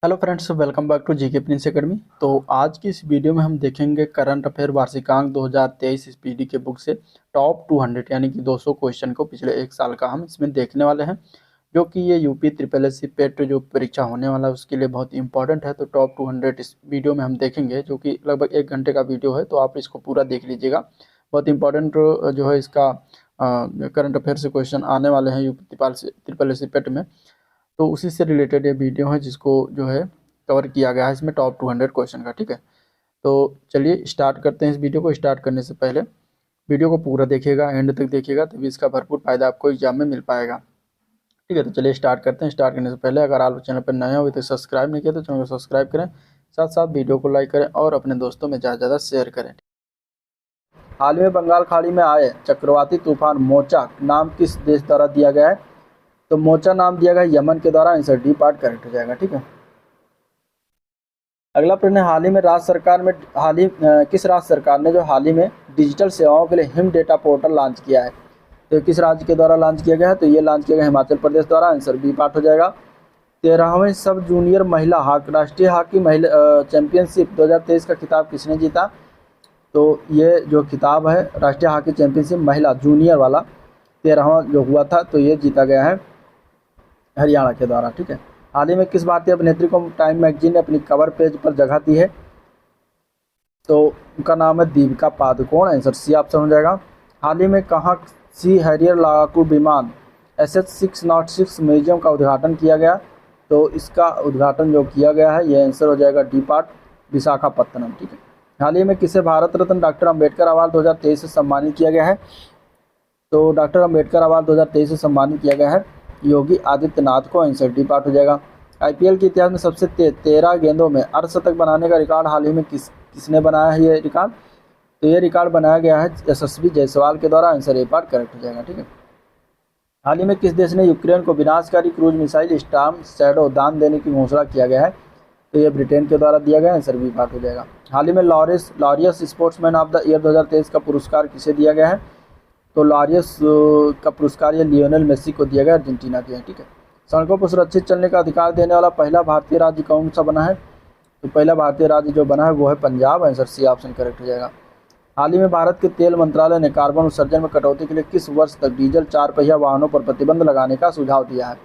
Hello friends, welcome back to GK Prince academy. तो आज की इस वीडियो में हम देखेंगे करंट अफेयर वार्षिकांक 2023 इस पीडी के बुक से टॉप 200 यानी कि 200 क्वेश्चन को पिछले एक साल का हम इसमें देखने वाले हैं, जो कि ये यूपी ट्रिपल एस सी पेट जो परीक्षा होने वाला है उसके लिए बहुत इंपॉर्टेंट है। तो टॉप 200 इस वीडियो में हम देखेंगे, जो कि लगभग 1 घंटे का वीडियो है, तो आप इसको पूरा देख लीजिएगा। बहुत इंपॉर्टेंट जो है इसका करंट अफेयर से क्वेश्चन आने वाले हैं यूपी ट्रिपल एस सी पेट में। तो उसी से रिलेटेड ये वीडियो है जिसको जो है कवर किया गया है इसमें टॉप 200 क्वेश्चन का। ठीक है, तो चलिए स्टार्ट करते हैं। इस वीडियो को स्टार्ट करने से पहले वीडियो को पूरा देखिएगा, एंड तक देखिएगा, तभी इसका भरपूर फायदा आपको एग्जाम में मिल पाएगा। ठीक है, तो चलिए स्टार्ट करते हैं। स्टार्ट करने से पहले अगर आप चैनल पर नए हो तो सब्सक्राइब नहीं किया तो चैनल को सब्सक्राइब करें, साथ साथ वीडियो को लाइक करें और अपने दोस्तों में ज़्यादा से ज़्यादा शेयर करें। हाल ही में बंगाल खाड़ी में आए चक्रवाती तूफान मोचा नाम किस देश द्वारा दिया गया है? तो मोचा नाम दिया गया यमन के द्वारा। आंसर डी पार्ट करेक्ट हो जाएगा। ठीक है, अगला प्रश्न है, किस राज्य सरकार ने जो हाल ही में डिजिटल सेवाओं के लिए हिम डेटा पोर्टल लॉन्च किया है? तो किस राज्य के द्वारा लॉन्च किया गया है? तो ये लॉन्च किया गया हिमाचल प्रदेश द्वारा। आंसर बी पार्ट हो जाएगा। 13वें सब जूनियर महिला राष्ट्रीय हॉकी महिला चैंपियनशिप 2023 का खिताब किसने जीता? तो ये जो खिताब है राष्ट्रीय हॉकी चैंपियनशिप महिला जूनियर वाला 13वां जो हुआ था, तो ये जीता गया है हरियाणा के द्वारा। ठीक है, हाल ही में किस भारतीय अभिनेत्री को टाइम मैगजीन ने अपनी कवर पेज पर जगह दी है? तो उनका नाम है Deepika Padukone. Answer C option हो जाएगा। हाल ही में कहाँ सी हैरियर लड़ाकू विमान SH-606 म्यूजियम का उद्घाटन किया गया? तो इसका उद्घाटन जो किया गया है ये आंसर हो जाएगा डी पार्ट विशाखापत्तनम। ठीक है, हाल ही में किसे भारत रत्न डॉक्टर अम्बेडकर अवार्ड 2023 से सम्मानित किया गया है? तो डॉक्टर अम्बेडकर अवार्ड 2023 से सम्मानित किया गया है योगी आदित्यनाथ को। आंसर डी पार्ट हो जाएगा। IPL के इतिहास में सबसे 13 गेंदों में अर्धशतक बनाने का रिकॉर्ड हाल ही में किसने बनाया है ये रिकॉर्ड? तो ये रिकॉर्ड बनाया गया है यशस्वी जायसवाल के द्वारा। आंसर ए पार्ट करेक्ट हो जाएगा। ठीक है, हाल ही में किस देश ने यूक्रेन को विनाशकारी क्रूज मिसाइल स्टॉर्म शैडो दान देने की घोषणा किया गया है? तो ये ब्रिटेन के द्वारा दिया गया। आंसर बी पार्ट हो जाएगा। हाल ही में Laureus sportsman of the year 2023 का पुरस्कार किसे दिया गया है? तो लॉरियस का पुरस्कार ये लियोनेल मेसी को दिया गया, अर्जेंटीना के। ठीक है, सड़कों पर सुरक्षित चलने का अधिकार देने वाला पहला भारतीय राज्य कौन सा बना है? तो पहला भारतीय राज्य जो बना है वो है Punjab. Answer C option correct हो जाएगा। हाल ही में भारत के तेल मंत्रालय ने कार्बन उत्सर्जन में कटौती के लिए किस वर्ष तक डीजल 4 पहिया वाहनों पर प्रतिबंध लगाने का सुझाव दिया है?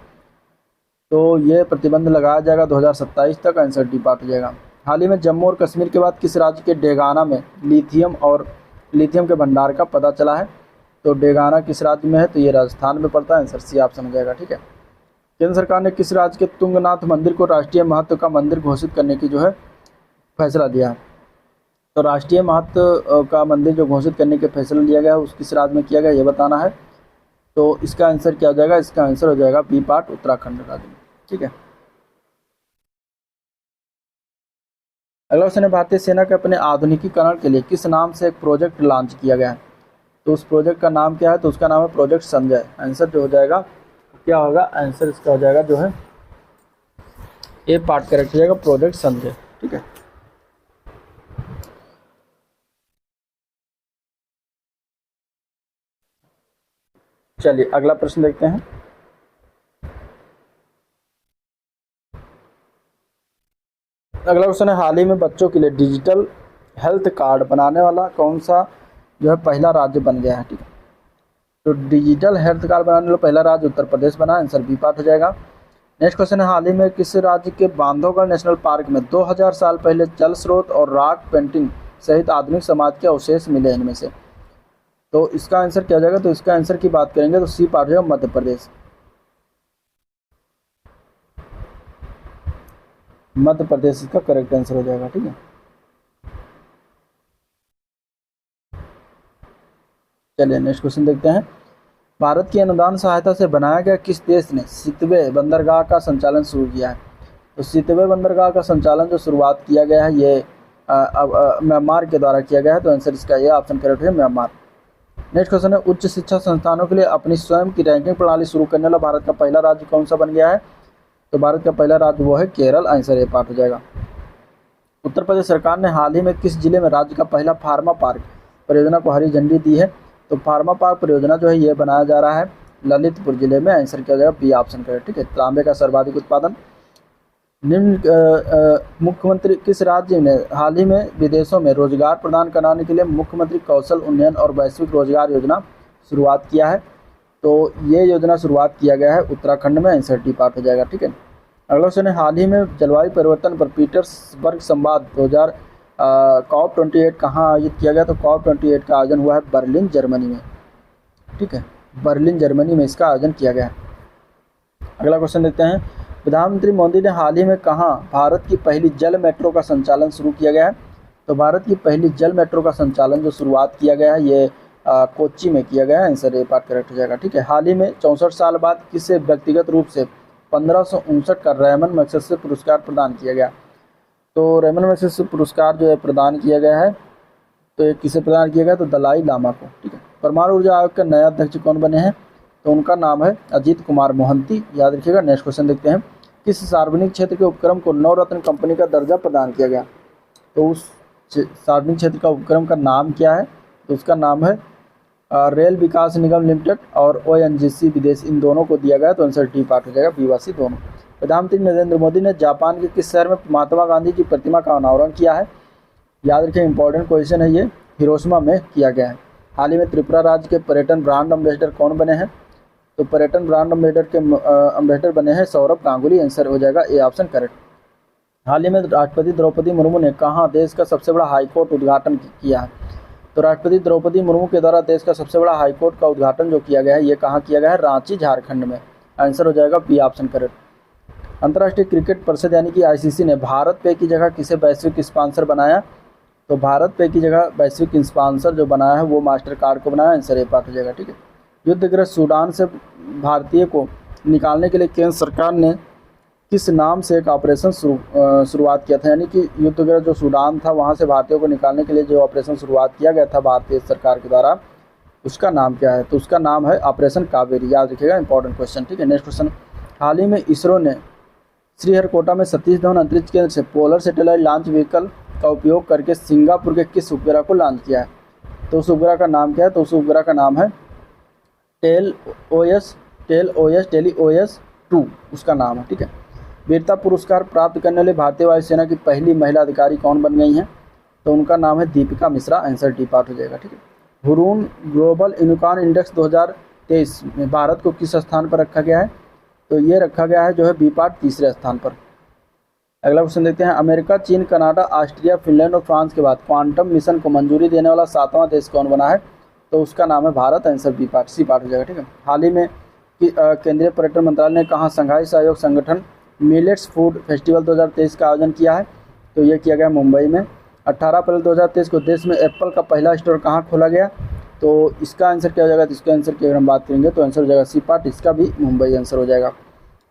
तो ये प्रतिबंध लगाया जाएगा 2027 तक। आंसर डी पार्ट हो जाएगा। हाल ही में जम्मू और कश्मीर के बाद किस राज्य के डेगाना में लिथियम के भंडार का पता चला है? तो डेगाना किस राज्य में है? तो ये राजस्थान में पड़ता है। आंसर सी ऑप्शन हो जाएगा। ठीक है, केंद्र सरकार ने किस राज्य के तुंगनाथ मंदिर को राष्ट्रीय महत्व का मंदिर घोषित करने की जो है फैसला दिया है? तो राष्ट्रीय महत्व का मंदिर जो घोषित करने के फैसला लिया गया है उस किस राज्य में किया गया ये बताना है। तो इसका आंसर क्या हो जाएगा? इसका आंसर हो जाएगा बी पार्ट उत्तराखंड राज्य में। ठीक है, अगला क्वेश्चन है, भारतीय सेना के अपने आधुनिकीकरण के लिए किस नाम से एक प्रोजेक्ट लॉन्च किया गया है? तो उस प्रोजेक्ट का नाम क्या है? तो उसका नाम है प्रोजेक्ट संजय। आंसर जो हो जाएगा क्या होगा? आंसर इसका हो जाएगा जो है ए पार्ट करेक्ट हो जाएगा, प्रोजेक्ट संजय। ठीक है, चलिए अगला प्रश्न देखते हैं। अगला क्वेश्चन है, हाल ही में बच्चों के लिए डिजिटल हेल्थ कार्ड बनाने वाला कौन सा जो है पहला राज्य बन गया है? ठीक है, तो डिजिटल हेल्थ कार्ड बनाने वाला पहला राज्य उत्तर प्रदेश बना। आंसर बी पार्ट हो जाएगा। नेक्स्ट क्वेश्चन है, हाल ही में किस राज्य के बांधवगढ़ नेशनल पार्क में 2000 साल पहले जल स्रोत और रॉक पेंटिंग सहित आधुनिक समाज के अवशेष मिले इनमें से? तो इसका आंसर क्या हो जाएगा? तो इसका आंसर की बात करेंगे तो सी पार्ट हो जाएगा, मध्य प्रदेश। मध्य प्रदेश इसका करेक्ट आंसर हो जाएगा। ठीक है, चलिए नेक्स्ट क्वेश्चन देखते हैं। भारत की अनुदान सहायता से बनाया गया किस देश ने सितवे बंदरगाह का संचालन शुरू किया है? तो सितवे बंदरगाह का संचालन जो शुरुआत किया गया है ये म्यांमार के द्वारा किया गया है। तो आंसर इसका ये ऑप्शन करेक्ट है, म्यांमार। नेक्स्ट क्वेश्चन है, उच्च शिक्षा संस्थानों के लिए अपनी स्वयं की रैंकिंग प्रणाली शुरू करने वाला भारत का पहला राज्य कौन सा बन गया है? तो भारत का पहला राज्य वो है केरल। आंसर ए पार्ट हो जाएगा। उत्तर प्रदेश सरकार ने हाल ही में किस जिले में राज्य का पहला फार्मा पार्क परियोजना को हरी झंडी दी है? तो फार्मा पार्क परियोजना जो है ये बनाया जा रहा है ललितपुर जिले में। आंसर क्या हो जाएगा? B option correct. ठीक है, तांबे का सर्वाधिक उत्पादन निम्न मुख्यमंत्री किस राज्य ने हाल ही में विदेशों में रोजगार प्रदान कराने के लिए मुख्यमंत्री कौशल उन्नयन और वैश्विक रोजगार योजना शुरुआत किया है? तो ये योजना शुरुआत किया गया है उत्तराखंड में। आंसर डी पार्ट हो जाएगा। ठीक है। अगला क्वेश्चन है, हाल ही में जलवायु परिवर्तन पर पीटर्सबर्ग संवाद 2000 COP 28 कहाँ आयोजित किया गया? तो COP 28 का आयोजन हुआ है बर्लिन जर्मनी में। ठीक है, बर्लिन जर्मनी में इसका आयोजन किया गया है। अगला क्वेश्चन देखते हैं, प्रधानमंत्री मोदी ने हाल ही में कहाँ भारत की पहली जल मेट्रो का संचालन शुरू किया गया है? तो भारत की पहली जल मेट्रो का संचालन जो शुरुआत किया गया है ये कोच्चि में किया गया है। आंसर ए पार्ट करेक्ट हो जाएगा। ठीक है, हाल ही में 64 साल बाद किसे व्यक्तिगत रूप से 1559 का रेमन मैग्सेसे पुरस्कार प्रदान किया गया? तो रेमन मैग्सेसे पुरस्कार जो है प्रदान किया गया है, तो ये किसे प्रदान किया गया? तो दलाई लामा को। ठीक है, परमाणु ऊर्जा आयोग के नए अध्यक्ष कौन बने हैं? तो उनका नाम है अजीत कुमार मोहंती, याद रखिएगा। नेक्स्ट क्वेश्चन देखते हैं, किस सार्वजनिक क्षेत्र के उपक्रम को नवरत्न कंपनी का दर्जा प्रदान किया गया? तो उस सार्वजनिक क्षेत्र का उपक्रम का नाम क्या है? तो उसका नाम है रेल विकास निगम लिमिटेड और ONGC विदेश, इन दोनों को दिया गया। तो आंसर डी पार्ट हो जाएगा, बीवासी दोनों। प्रधानमंत्री नरेंद्र मोदी ने जापान के किस शहर में महात्मा गांधी की प्रतिमा का अनावरण किया है? याद रखिए, इंपॉर्टेंट क्वेश्चन है ये, हिरोशिमा में किया गया है। हाल ही में त्रिपुरा राज्य के पर्यटन ब्रांड एम्बेसडर कौन बने हैं? तो पर्यटन ब्रांड एम्बेसडर बने हैं सौरभ गांगुली। आंसर हो जाएगा ए ऑप्शन करेक्ट। हाल ही में राष्ट्रपति द्रौपदी मुर्मू ने कहाँ देश का सबसे बड़ा हाईकोर्ट उद्घाटन किया है? तो राष्ट्रपति द्रौपदी मुर्मू के द्वारा देश का सबसे बड़ा हाईकोर्ट का उद्घाटन जो किया गया है ये कहाँ किया गया है? रांची, झारखंड में। आंसर हो जाएगा बी ऑप्शन करेक्ट। अंतर्राष्ट्रीय क्रिकेट परिषद यानी कि ICC ने भारत पे की जगह किसे वैश्विक स्पॉन्सर बनाया? तो भारत पे की जगह वैश्विक स्पॉन्सर जो बनाया है वो मास्टर कार्ड को बनाया। आंसर ए पार्ट हो जाएगा। ठीक है, युद्धग्रस्त सूडान से भारतीय को निकालने के लिए केंद्र सरकार ने किस नाम से एक ऑपरेशन शुरुआत किया था? यानी कि युद्धग्रस्त जो सूडान था वहां से भारतीयों को निकालने के लिए जो ऑपरेशन शुरुआत किया गया था भारतीय सरकार के द्वारा, उसका नाम क्या है? तो उसका नाम है ऑपरेशन कावेरी, याद रखिएगा, इंपॉर्टेंट क्वेश्चन। ठीक है, नेक्स्ट क्वेश्चन, हाल ही में इसरो ने श्रीहरिकोटा में सतीश धवन अंतरिक्ष केंद्र से पोलर सैटेलाइट लॉन्च व्हीकल का उपयोग करके सिंगापुर के किस उपग्रह को लॉन्च किया है? तो उस उपग्रह का नाम क्या है? तो उस उपग्रह का नाम है टेलीओएस 2 उसका नाम है। ठीक है, वीरता पुरस्कार प्राप्त करने वाली भारतीय वायुसेना की पहली महिला अधिकारी कौन बन गई हैं? तो उनका नाम है Deepika Mishra. Answer D part हो जाएगा। ठीक है, हुरून ग्लोबल यूनिकॉर्न इंडेक्स 2023 में भारत को किस स्थान पर रखा गया है? तो ये रखा गया है जो है बी पार्ट, तीसरे स्थान पर। अगला क्वेश्चन देखते हैं, अमेरिका, चीन, कनाडा, ऑस्ट्रिया, फिनलैंड और फ्रांस के बाद क्वांटम मिशन को मंजूरी देने वाला 7वां देश कौन बना है? तो उसका नाम है Bharat. Answer B part, C part हो जाएगा। ठीक है, हाल ही में केंद्रीय पर्यटन मंत्रालय ने कहाँ संघाई सहयोग संगठन मिलेट्स फूड फेस्टिवल 2023 का आयोजन किया है? तो ये किया गया मुंबई में। 18 अप्रैल 2023 को देश में एप्पल का पहला स्टोर कहाँ खोला गया? तो इसका आंसर क्या हो जाएगा? तो इसका आंसर की अगर हम बात करेंगे तो आंसर हो जाएगा सी पार्ट, इसका भी मुंबई आंसर हो जाएगा।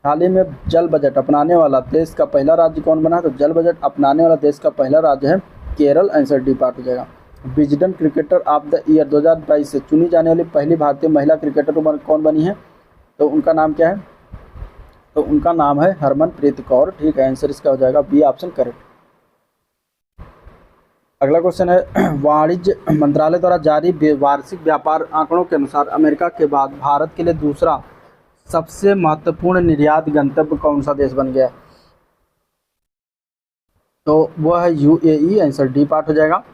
हाल ही में जल बजट अपनाने वाला देश का पहला राज्य कौन बना? तो जल बजट अपनाने वाला देश का पहला राज्य है केरल। आंसर डी पार्ट हो जाएगा। Wisden cricketer of the year 2022 से चुनी जाने वाली पहली भारतीय महिला क्रिकेटर कौन बनी है? तो उनका नाम क्या है? तो उनका नाम है हरमनप्रीत कौर। ठीक है, आंसर इसका हो जाएगा बी ऑप्शन करेक्ट। अगला क्वेश्चन है, वाणिज्य मंत्रालय द्वारा जारी वार्षिक व्यापार आंकड़ों के अनुसार अमेरिका के बाद भारत के लिए दूसरा सबसे महत्वपूर्ण निर्यात गंतव्य कौन सा देश बन गया? तो वह है UAE। आंसर डी पार्ट हो जाएगा।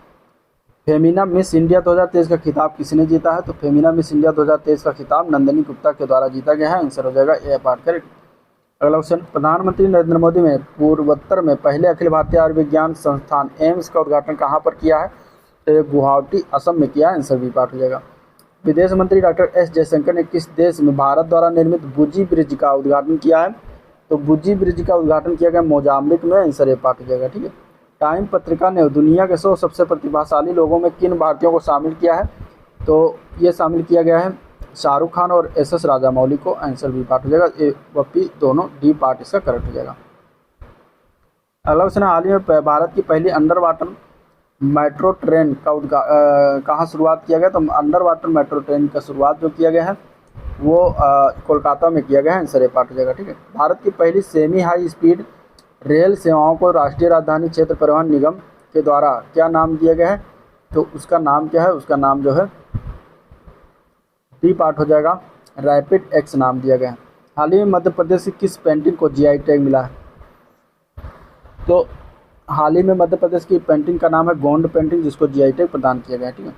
फेमिना मिस इंडिया 2023 का खिताब किसने जीता है? तो फेमिना मिस इंडिया 2023 का खिताब नंदिनी गुप्ता के द्वारा जीता गया है। आंसर हो जाएगा ए पार्ट करेक्ट। अगला क्वेश्चन, प्रधानमंत्री नरेंद्र मोदी ने पूर्वोत्तर में पहले अखिल भारतीय आयुर्विज्ञान संस्थान एम्स का उद्घाटन कहाँ पर किया है? तो ये गुवाहाटी, असम में किया है। आंसर बी पार्ट हो जाएगा। विदेश मंत्री डॉक्टर S जयशंकर ने किस देश में भारत द्वारा निर्मित बुजी ब्रिज का उद्घाटन किया है? तो बुजी ब्रिज का उद्घाटन किया गया मोजाम्बिक में। आंसर ए पार्ट हो जाएगा। ठीक है, टाइम पत्रिका ने दुनिया के 100 सबसे प्रतिभाशाली लोगों में किन भारतीयों को शामिल किया है? तो ये शामिल किया गया है शाहरुख खान और SS राजामौली को। आंसर बी पार्ट हो जाएगा। ए व पी दोनों, डी पार्ट इसका करेक्ट हो जाएगा। अगला क्वेश्चन, हाल ही में भारत की पहली अंडर वाटर मेट्रो ट्रेन का कहाँ शुरुआत किया गया? तो अंडर वाटर मेट्रो ट्रेन का शुरुआत जो किया गया है वो कोलकाता में किया गया है। आंसर ए पार्ट हो जाएगा। ठीक है, भारत की पहली सेमी हाई स्पीड रेल सेवाओं को राष्ट्रीय राजधानी क्षेत्र परिवहन निगम के द्वारा क्या नाम दिया गया है? तो उसका नाम क्या है? उसका नाम जो है डी पार्ट हो जाएगा, रैपिड एक्स नाम दिया गया है। हाल ही में मध्य प्रदेश की किस पेंटिंग को GI टैग मिला है? तो हाल ही में मध्य प्रदेश की पेंटिंग का नाम है गोंड पेंटिंग, जिसको जीआई टैग प्रदान किया गया है। ठीक है।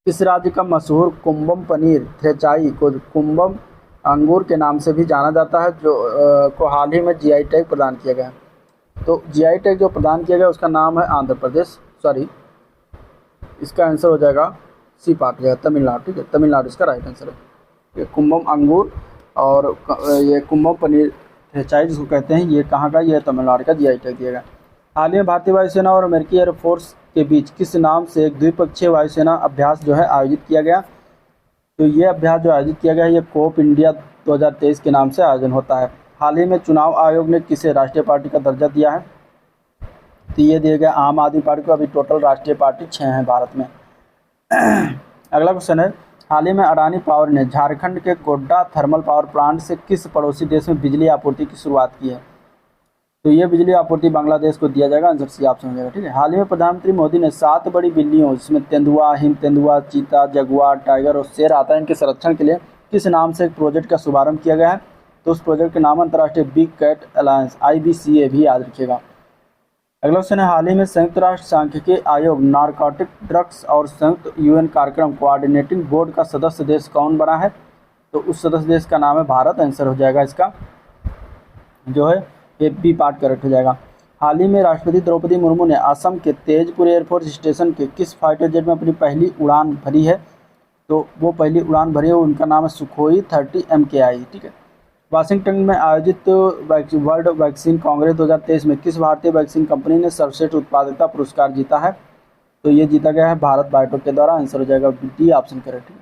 इस राज्य का मशहूर कुंभम पनीर थ्रेचाई को कुंभम अंगूर के नाम से भी जाना जाता है, जो को हाल ही में जीआई टैग प्रदान किया गया है। तो जीआई टैग जो प्रदान किया गया उसका नाम है आंध्र प्रदेश, सॉरी इसका आंसर हो जाएगा सी पार्ट हो जाएगा तमिलनाडु। ठीक है, तमिलनाडु इसका राइट आंसर है। ये कुंभम अंगूर और ये कुंभम पनीर थ्रेचाई जिसको कहते हैं, ये कहाँ का, ये तमिलनाडु का जीआई टैग दिया गया। हाल ही में भारतीय वायुसेना और अमेरिकी एयरफोर्स के बीच किस नाम से एक द्विपक्षीय वायुसेना अभ्यास जो है आयोजित किया गया? तो ये अभ्यास जो आयोजित किया गया है ये कोप इंडिया 2023 के नाम से आयोजन होता है। हाल ही में चुनाव आयोग ने किसे राष्ट्रीय पार्टी का दर्जा दिया है? तो ये दिया गया आम आदमी पार्टी को। अभी टोटल राष्ट्रीय पार्टी 6 हैं भारत में। अगला क्वेश्चन है, हाल ही में अडानी पावर ने झारखंड के गोड्डा थर्मल पावर प्लांट से किस पड़ोसी देश में बिजली आपूर्ति की शुरुआत की है? तो ये बिजली आपूर्ति बांग्लादेश को दिया जाएगा, आंसर सी ऑप्शन हो जाएगा। ठीक है। हाल ही में प्रधानमंत्री मोदी ने 7 बड़ी बिल्लियों जिसमें तेंदुआ, हिम तेंदुआ, चीता, जगुआर, टाइगर और शेर आता है, इनके संरक्षण के लिए किस नाम से एक प्रोजेक्ट का शुभारंभ किया गया है? तो उस प्रोजेक्ट के नाम अंतर्राष्ट्रीय बिग कैट अलायंस IBCA भी याद रखिएगा। अगला क्वेश्चन है, हाल ही में संयुक्त राष्ट्र सांख्यिकी आयोग नारकोटिक ड्रग्स और संयुक्त UN कार्यक्रम कोऑर्डिनेटिंग बोर्ड का सदस्य देश कौन बना है? तो उस सदस्य देश का नाम है भारत, आंसर हो जाएगा इसका जो है ये बी पार्ट करेक्ट हो जाएगा। हाल ही में राष्ट्रपति द्रौपदी मुर्मू ने असम के तेजपुर एयरफोर्स स्टेशन के किस फाइटर जेट में अपनी पहली उड़ान भरी है? तो वो पहली उड़ान भरी है, उनका नाम है सुखोई 30 MKI। ठीक है। वाशिंगटन में आयोजित वर्ल्ड वैक्सीन कांग्रेस 2023 में किस भारतीय वैक्सीन कंपनी ने सर्वश्रेष्ठ उत्पादकता पुरस्कार जीता है? तो ये जीता गया है भारत बायोटेक के द्वारा, आंसर हो जाएगा डी ऑप्शन करेक्ट।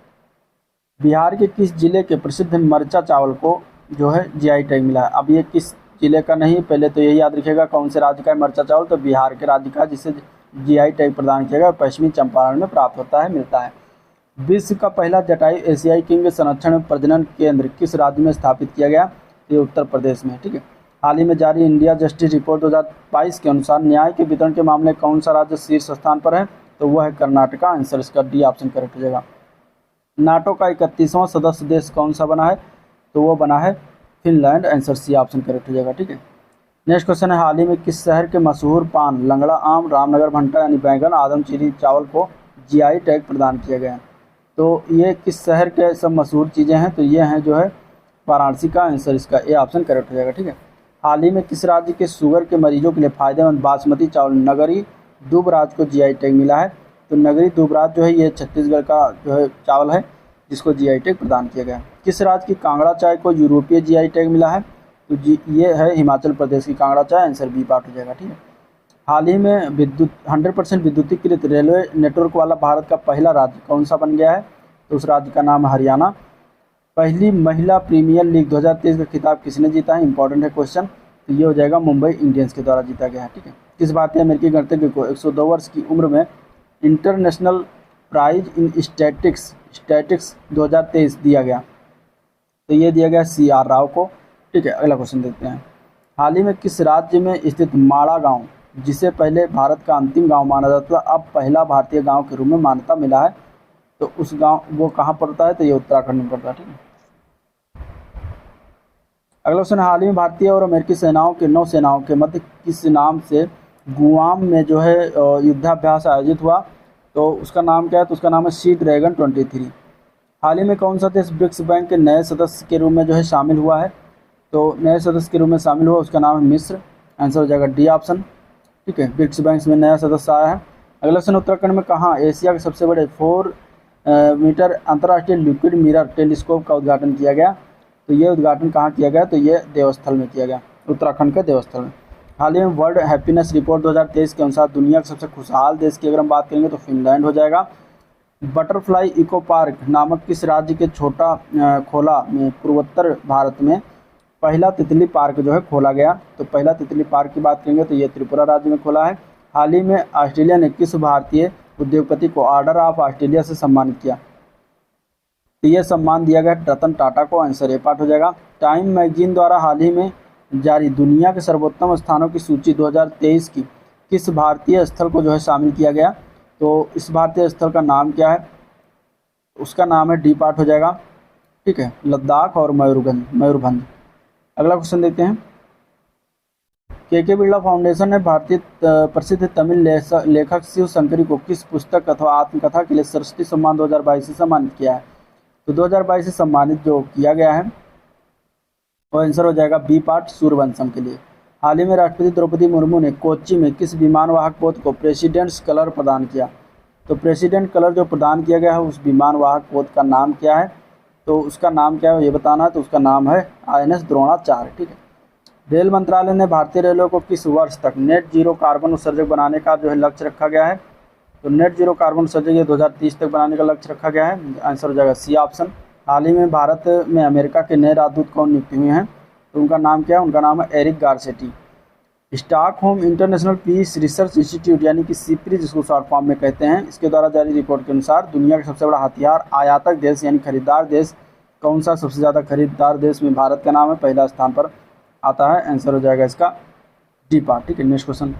बिहार के किस जिले के प्रसिद्ध मरचा चावल को जो है जीआई टैग मिला है? अब ये किस जिले का नहीं, पहले तो यही याद रखिएगा कौन से राज्य का है मरचा चावल, तो बिहार के राज्य का, जिसे जीआई टैग प्रदान किया गया, पश्चिमी चंपारण में प्राप्त होता है, मिलता है। विश्व का पहला जटायु एशियाई किंग संरक्षण प्रजनन केंद्र किस राज्य में स्थापित किया गया? ये उत्तर प्रदेश में। ठीक है। हाल ही में जारी इंडिया जस्टिस रिपोर्ट 2022 के अनुसार न्याय के वितरण के मामले कौन सा राज्य शीर्ष स्थान पर है? तो वह है कर्नाटका, आंसर इसका डी ऑप्शन करेक्ट हो जाएगा। नाटो का 31वां सदस्य देश कौन सा बना है? तो वो बना है Finland, answer C option correct हो जाएगा। ठीक है। नेक्स्ट क्वेश्चन है, हाल ही में किस शहर के मशहूर पान लंगड़ा आम, रामनगर भंटा यानी बैंगन, आदमचीनी चावल को जीआई टैग प्रदान किया गया है? तो ये किस शहर के सब मशहूर चीज़ें हैं? तो ये हैं जो है वाराणसी का, आंसर इसका ए ऑप्शन करेक्ट हो जाएगा। ठीक है। हाल ही में किस राज्य के शुगर के मरीजों के लिए फायदेमंद बासमती चावल नगरी दुबराज को जीआई टैग मिला है? तो नगरी दुबराज जो है ये छत्तीसगढ़ का जो है चावल है, जिसको जीआई टैग प्रदान किया गया है। किस राज्य की कांगड़ा चाय को यूरोपीय जीआई टैग मिला है? तो ये है हिमाचल प्रदेश की कांगड़ा चाय, आंसर बी पार्ट हो जाएगा। ठीक है। हाल ही में 100% विद्युतीकृत रेलवे नेटवर्क वाला भारत का पहला राज्य कौन सा बन गया है? तो उस राज्य का नाम है हरियाणा। पहली महिला प्रीमियर लीग 2023 का खिताब किसने जीता है? इंपॉर्टेंट है क्वेश्चन। तो ये हो जाएगा मुंबई इंडियंस के द्वारा जीता गया है। ठीक है। किस भारतीय अमेरिकी गणतज्ञ को 102 वर्ष की उम्र में इंटरनेशनल प्राइज इन स्टैटिक्स 2023 दिया गया? तो ये दिया गया CR राव को। ठीक है। अगला क्वेश्चन देखते हैं, हाल ही में किस राज्य में स्थित माड़ा गांव, जिसे पहले भारत का अंतिम गांव माना जाता था, अब पहला भारतीय गांव के रूप में मान्यता मिला है? तो उस गांव वो कहाँ पड़ता है? तो ये उत्तराखंड में पड़ता है। ठीक है। अगला क्वेश्चन, हाल ही में भारतीय और अमेरिकी सेनाओं के नौसेनाओं के मध्य किस नाम से गुआम में जो है युद्धाभ्यास आयोजित हुआ? तो उसका नाम क्या है? तो उसका नाम है सी ड्रैगन 23। हाल ही में कौन सा देश ब्रिक्स बैंक के नए सदस्य के रूप में जो है शामिल हुआ है? तो नए सदस्य के रूप में शामिल हुआ, उसका नाम है मिस्र, आंसर हो जाएगा डी ऑप्शन। ठीक है। ब्रिक्स बैंक में नया सदस्य आया है। अगला क्वेश्चन, उत्तराखंड में कहाँ एशिया के सबसे बड़े 4 मीटर अंतर्राष्ट्रीय लिक्विड मिरर टेलीस्कोप का उद्घाटन किया गया? तो ये उद्घाटन कहाँ किया गया? तो ये देवस्थल में किया गया, उत्तराखंड के देवस्थल में। हाल ही में वर्ल्ड हैप्पीनेस रिपोर्ट 2023 के अनुसार दुनिया के सबसे खुशहाल देश की अगर हम बात करेंगे तो फिनलैंड हो जाएगा। बटरफ्लाई इको पार्क नामक किस राज्य के छोटा खोला में पूर्वोत्तर भारत में पहला तितली पार्क जो है खोला गया? तो पहला तितली पार्क की बात करेंगे तो ये त्रिपुरा राज्य में खोला है। हाल ही में ऑस्ट्रेलिया ने किस भारतीय उद्योगपति को ऑर्डर ऑफ ऑस्ट्रेलिया से सम्मानित किया? तो यह सम्मान दिया गया रतन टाटा को, आंसर ए पार्ट हो जाएगा। टाइम मैगजीन द्वारा हाल ही में जारी दुनिया के सर्वोत्तम स्थानों की सूची 2023 की किस भारतीय स्थल को जो है शामिल किया गया? तो इस भारतीय स्थल का नाम क्या है? उसका नाम है डी पार्ट हो जाएगा। ठीक है। लद्दाख और मयूरभंज। अगला क्वेश्चन देखते हैं, के बिरला फाउंडेशन ने भारतीय प्रसिद्ध तमिल लेखक शिव शंकरी को किस पुस्तक अथवा आत्मकथा के लिए सरस्वती सम्मान 2022 से सम्मानित किया है? तो 2022 से सम्मानित जो किया गया है वो आंसर हो जाएगा बी पार्ट सूर्यवंशम के लिए। हाल ही में राष्ट्रपति द्रौपदी मुर्मू ने कोच्चि में किस विमान वाहक पोत को प्रेसिडेंट्स कलर प्रदान किया? तो प्रेसिडेंट कलर जो प्रदान किया गया है उस विमान वाहक पोत का नाम क्या है? तो उसका नाम क्या है ये बताना है। तो उसका नाम है INS द्रोणाचार्य। ठीक है। रेल मंत्रालय ने भारतीय रेलवे को किस वर्ष तक नेट जीरो कार्बन उत्सर्जक बनाने का जो है लक्ष्य रखा गया है? तो नेट जीरो कार्बन उत्सर्जक ये 2030 तक बनाने का लक्ष्य रखा गया है। आंसर हो जाएगा सी ऑप्शन। हाल ही में भारत में अमेरिका के नए राजदूत कौन नियुक्त हुए हैं? तो उनका नाम क्या है? उनका नाम है Eric Garcetti. Stockholm International Peace Research Institute यानी कि सिप्री जिसको शॉर्ट फॉर्म में कहते हैं, इसके द्वारा जारी रिपोर्ट के अनुसार दुनिया का सबसे बड़ा हथियार आयातक देश यानी खरीदार देश कौन सा? सबसे ज़्यादा खरीदार देश में भारत का नाम है, पहला स्थान पर आता है। आंसर हो जाएगा इसका डी पार्ट। ठीक है। नेक्स्ट क्वेश्चन,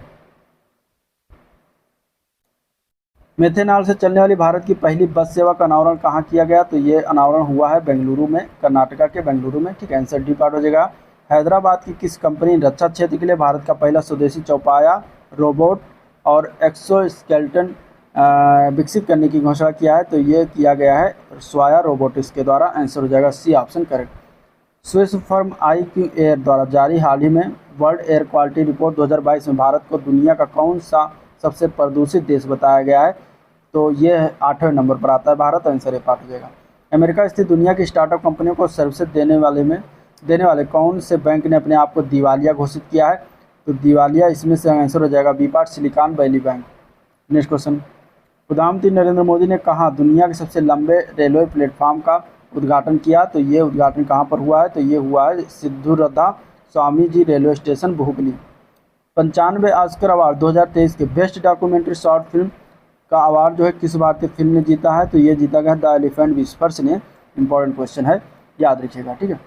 मेथेनॉल से चलने वाली भारत की पहली बस सेवा का अनावरण कहाँ किया गया? तो ये अनावरण हुआ है बेंगलुरु में, कर्नाटका के बेंगलुरु में। ठीक है। आंसर डी पार्ट हो जाएगा। हैदराबाद की किस कंपनी ने रक्षा क्षेत्र के लिए भारत का पहला स्वदेशी चौपाया रोबोट और एक्सोस्केलेटन विकसित करने की घोषणा किया है? तो ये किया गया है स्वाया रोबोटिक्स के द्वारा। आंसर हो जाएगा C option correct. Swiss firm IQ Air द्वारा जारी हाल ही में वर्ल्ड एयर क्वालिटी रिपोर्ट 2022 में भारत को दुनिया का कौन सा सबसे प्रदूषित देश बताया गया है? तो ये 8वें नंबर पर आता है भारत। आंसर ए पार्ट हो जाएगा। अमेरिका स्थित दुनिया की स्टार्टअप कंपनियों को सर्विसेज देने वाले कौन से बैंक ने अपने आप को दिवालिया घोषित किया है? तो दिवालिया इसमें से आंसर हो जाएगा B part Silicon Valley Bank. Next question, प्रधानमंत्री नरेंद्र मोदी ने कहाँ दुनिया के सबसे लंबे रेलवे प्लेटफॉर्म का उद्घाटन किया? तो ये उद्घाटन कहाँ पर हुआ है? तो ये हुआ है सिद्धूरधा स्वामी जी रेलवे स्टेशन हुबली। 95वें ऑस्कर अवार्ड 2023 के बेस्ट डॉक्यूमेंट्री शॉर्ट फिल्म का अवार्ड जो है किस भारतीय फिल्म ने जीता है? तो ये जीता गया द एलिफेंट विस्पर्स ने। इंपॉर्टेंट क्वेश्चन है, याद रखिएगा। ठीक है।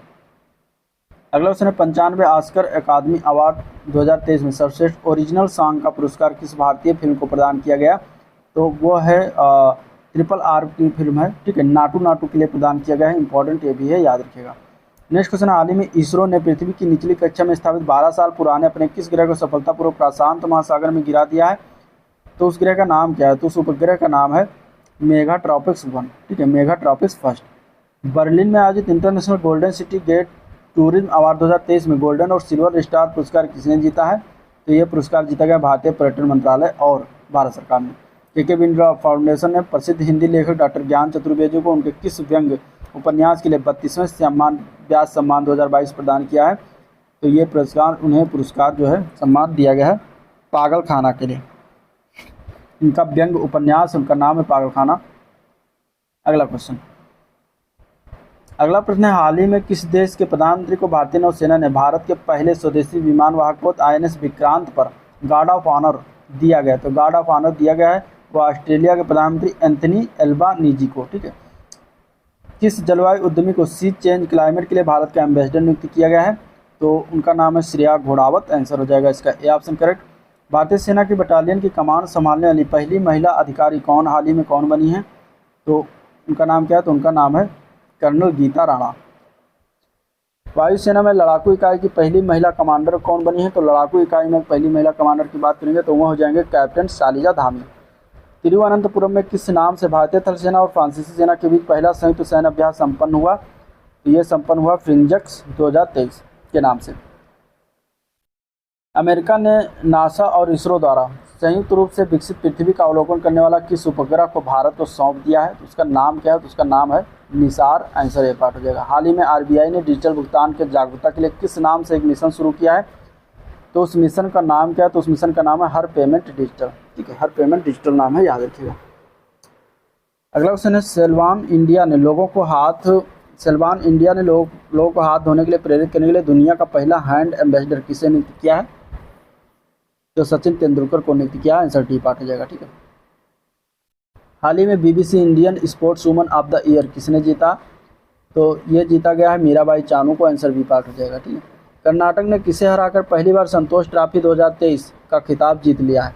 अगला क्वेश्चन है 95वें ऑस्कर अकादमी अवार्ड 2023 में सर्वश्रेष्ठ ओरिजिनल सॉन्ग का पुरस्कार किस भारतीय फिल्म को प्रदान किया गया? तो वो है RRR की फिल्म है। ठीक है। नाटू नाटू के लिए प्रदान किया गया है। इंपॉर्टेंट ये भी है, याद रखिएगा। नेक्स्ट क्वेश्चन, हाल ही में इसरो ने पृथ्वी की निचली कक्षा में स्थापित 12 साल पुराने अपने किस ग्रह को सफलतापूर्वक प्रशांत महासागर में गिरा दिया है? तो उस ग्रह का नाम क्या है? तो उस उपग्रह का नाम है मेगाट्रॉपिक्स 1। ठीक है। मेगाट्रॉपिक्स फर्स्ट। बर्लिन में आयोजित International Golden City Gate tourism award 2023 में गोल्डन और सिल्वर स्टार पुरस्कार किसने जीता है? तो ये पुरस्कार जीता गया भारतीय पर्यटन मंत्रालय और भारत सरकार ने। के बिरला फाउंडेशन ने प्रसिद्ध हिंदी लेखक डॉक्टर ज्ञान चतुर्वेदी को उनके किस व्यंग्य उपन्यास के लिए 32वें व्यास सम्मान 2022 प्रदान किया है? तो ये पुरस्कार जो है सम्मान दिया गया है पागल खाना के लिए। इनका व्यंग्य उपन्यास उनका नाम है पागल खाना। अगला प्रश्न है, हाल ही में किस देश के प्रधानमंत्री को भारतीय नौसेना ने भारत के पहले स्वदेशी विमान वाहक पोत INS विक्रांत पर गार्ड ऑफ ऑनर दिया गया? तो गार्ड ऑफ ऑनर दिया गया है वो ऑस्ट्रेलिया के प्रधानमंत्री एंथनी एल्बानीजी को। ठीक है। किस जलवायु उद्यमी को सी चेंज क्लाइमेट के लिए भारत का एम्बेसडर नियुक्त किया गया है? तो उनका नाम है श्रेया घोड़ावत। आंसर हो जाएगा इसका ए ऑप्शन करेक्ट। भारतीय सेना की बटालियन की कमान संभालने वाली पहली महिला अधिकारी कौन हाल ही में कौन बनी है? तो उनका नाम क्या है? तो उनका नाम है कर्नल गीता राणा। वायुसेना में लड़ाकू इकाई की पहली महिला कमांडर कौन बनी है? तो लड़ाकू इकाई में पहली महिला कमांडर की बात करेंगे तो वह हो जाएंगे कैप्टन शालिजा धामी। तिरुवनंतपुरम में किस नाम से भारतीय थल सेना और फ्रांसीसी सेना के बीच पहला संयुक्त सैन्य अभ्यास संपन्न हुआ? तो ये संपन्न हुआ फ्रिंजक्स 2023 के नाम से। अमेरिका ने नासा और इसरो द्वारा संयुक्त रूप से विकसित पृथ्वी का अवलोकन करने वाला किस उपग्रह को भारत को सौंप दिया है? तो उसका नाम क्या है? तो उसका नाम है निसार। आंसर ए पार्ट हो जाएगा। हाल ही में RBI ने डिजिटल भुगतान के जागरूकता के लिए किस नाम से एक मिशन शुरू किया है? तो उस मिशन का नाम क्या है? तो उस मिशन का नाम है हर पेमेंट डिजिटल। ठीक है। हर पेमेंट डिजिटल नाम है, याद रखिएगा। अगला क्वेश्चन है, सेल्वान इंडिया ने लोगों को हाथ धोने के लिए प्रेरित करने के लिए दुनिया का पहला हैंड एम्बेसडर किसे नियुक्त किया है? तो सचिन तेंदुलकर को नियुक्त किया। आंसर डी पार्ट हो जाएगा। ठीक है। हाल ही में BBC Indian sports woman of the year किसने जीता? तो ये जीता गया है मीराबाई चानू को। आंसर बी पार्ट हो जाएगा। ठीक है। कर्नाटक ने किसे हराकर पहली बार संतोष ट्रॉफी 2023 का खिताब जीत लिया है?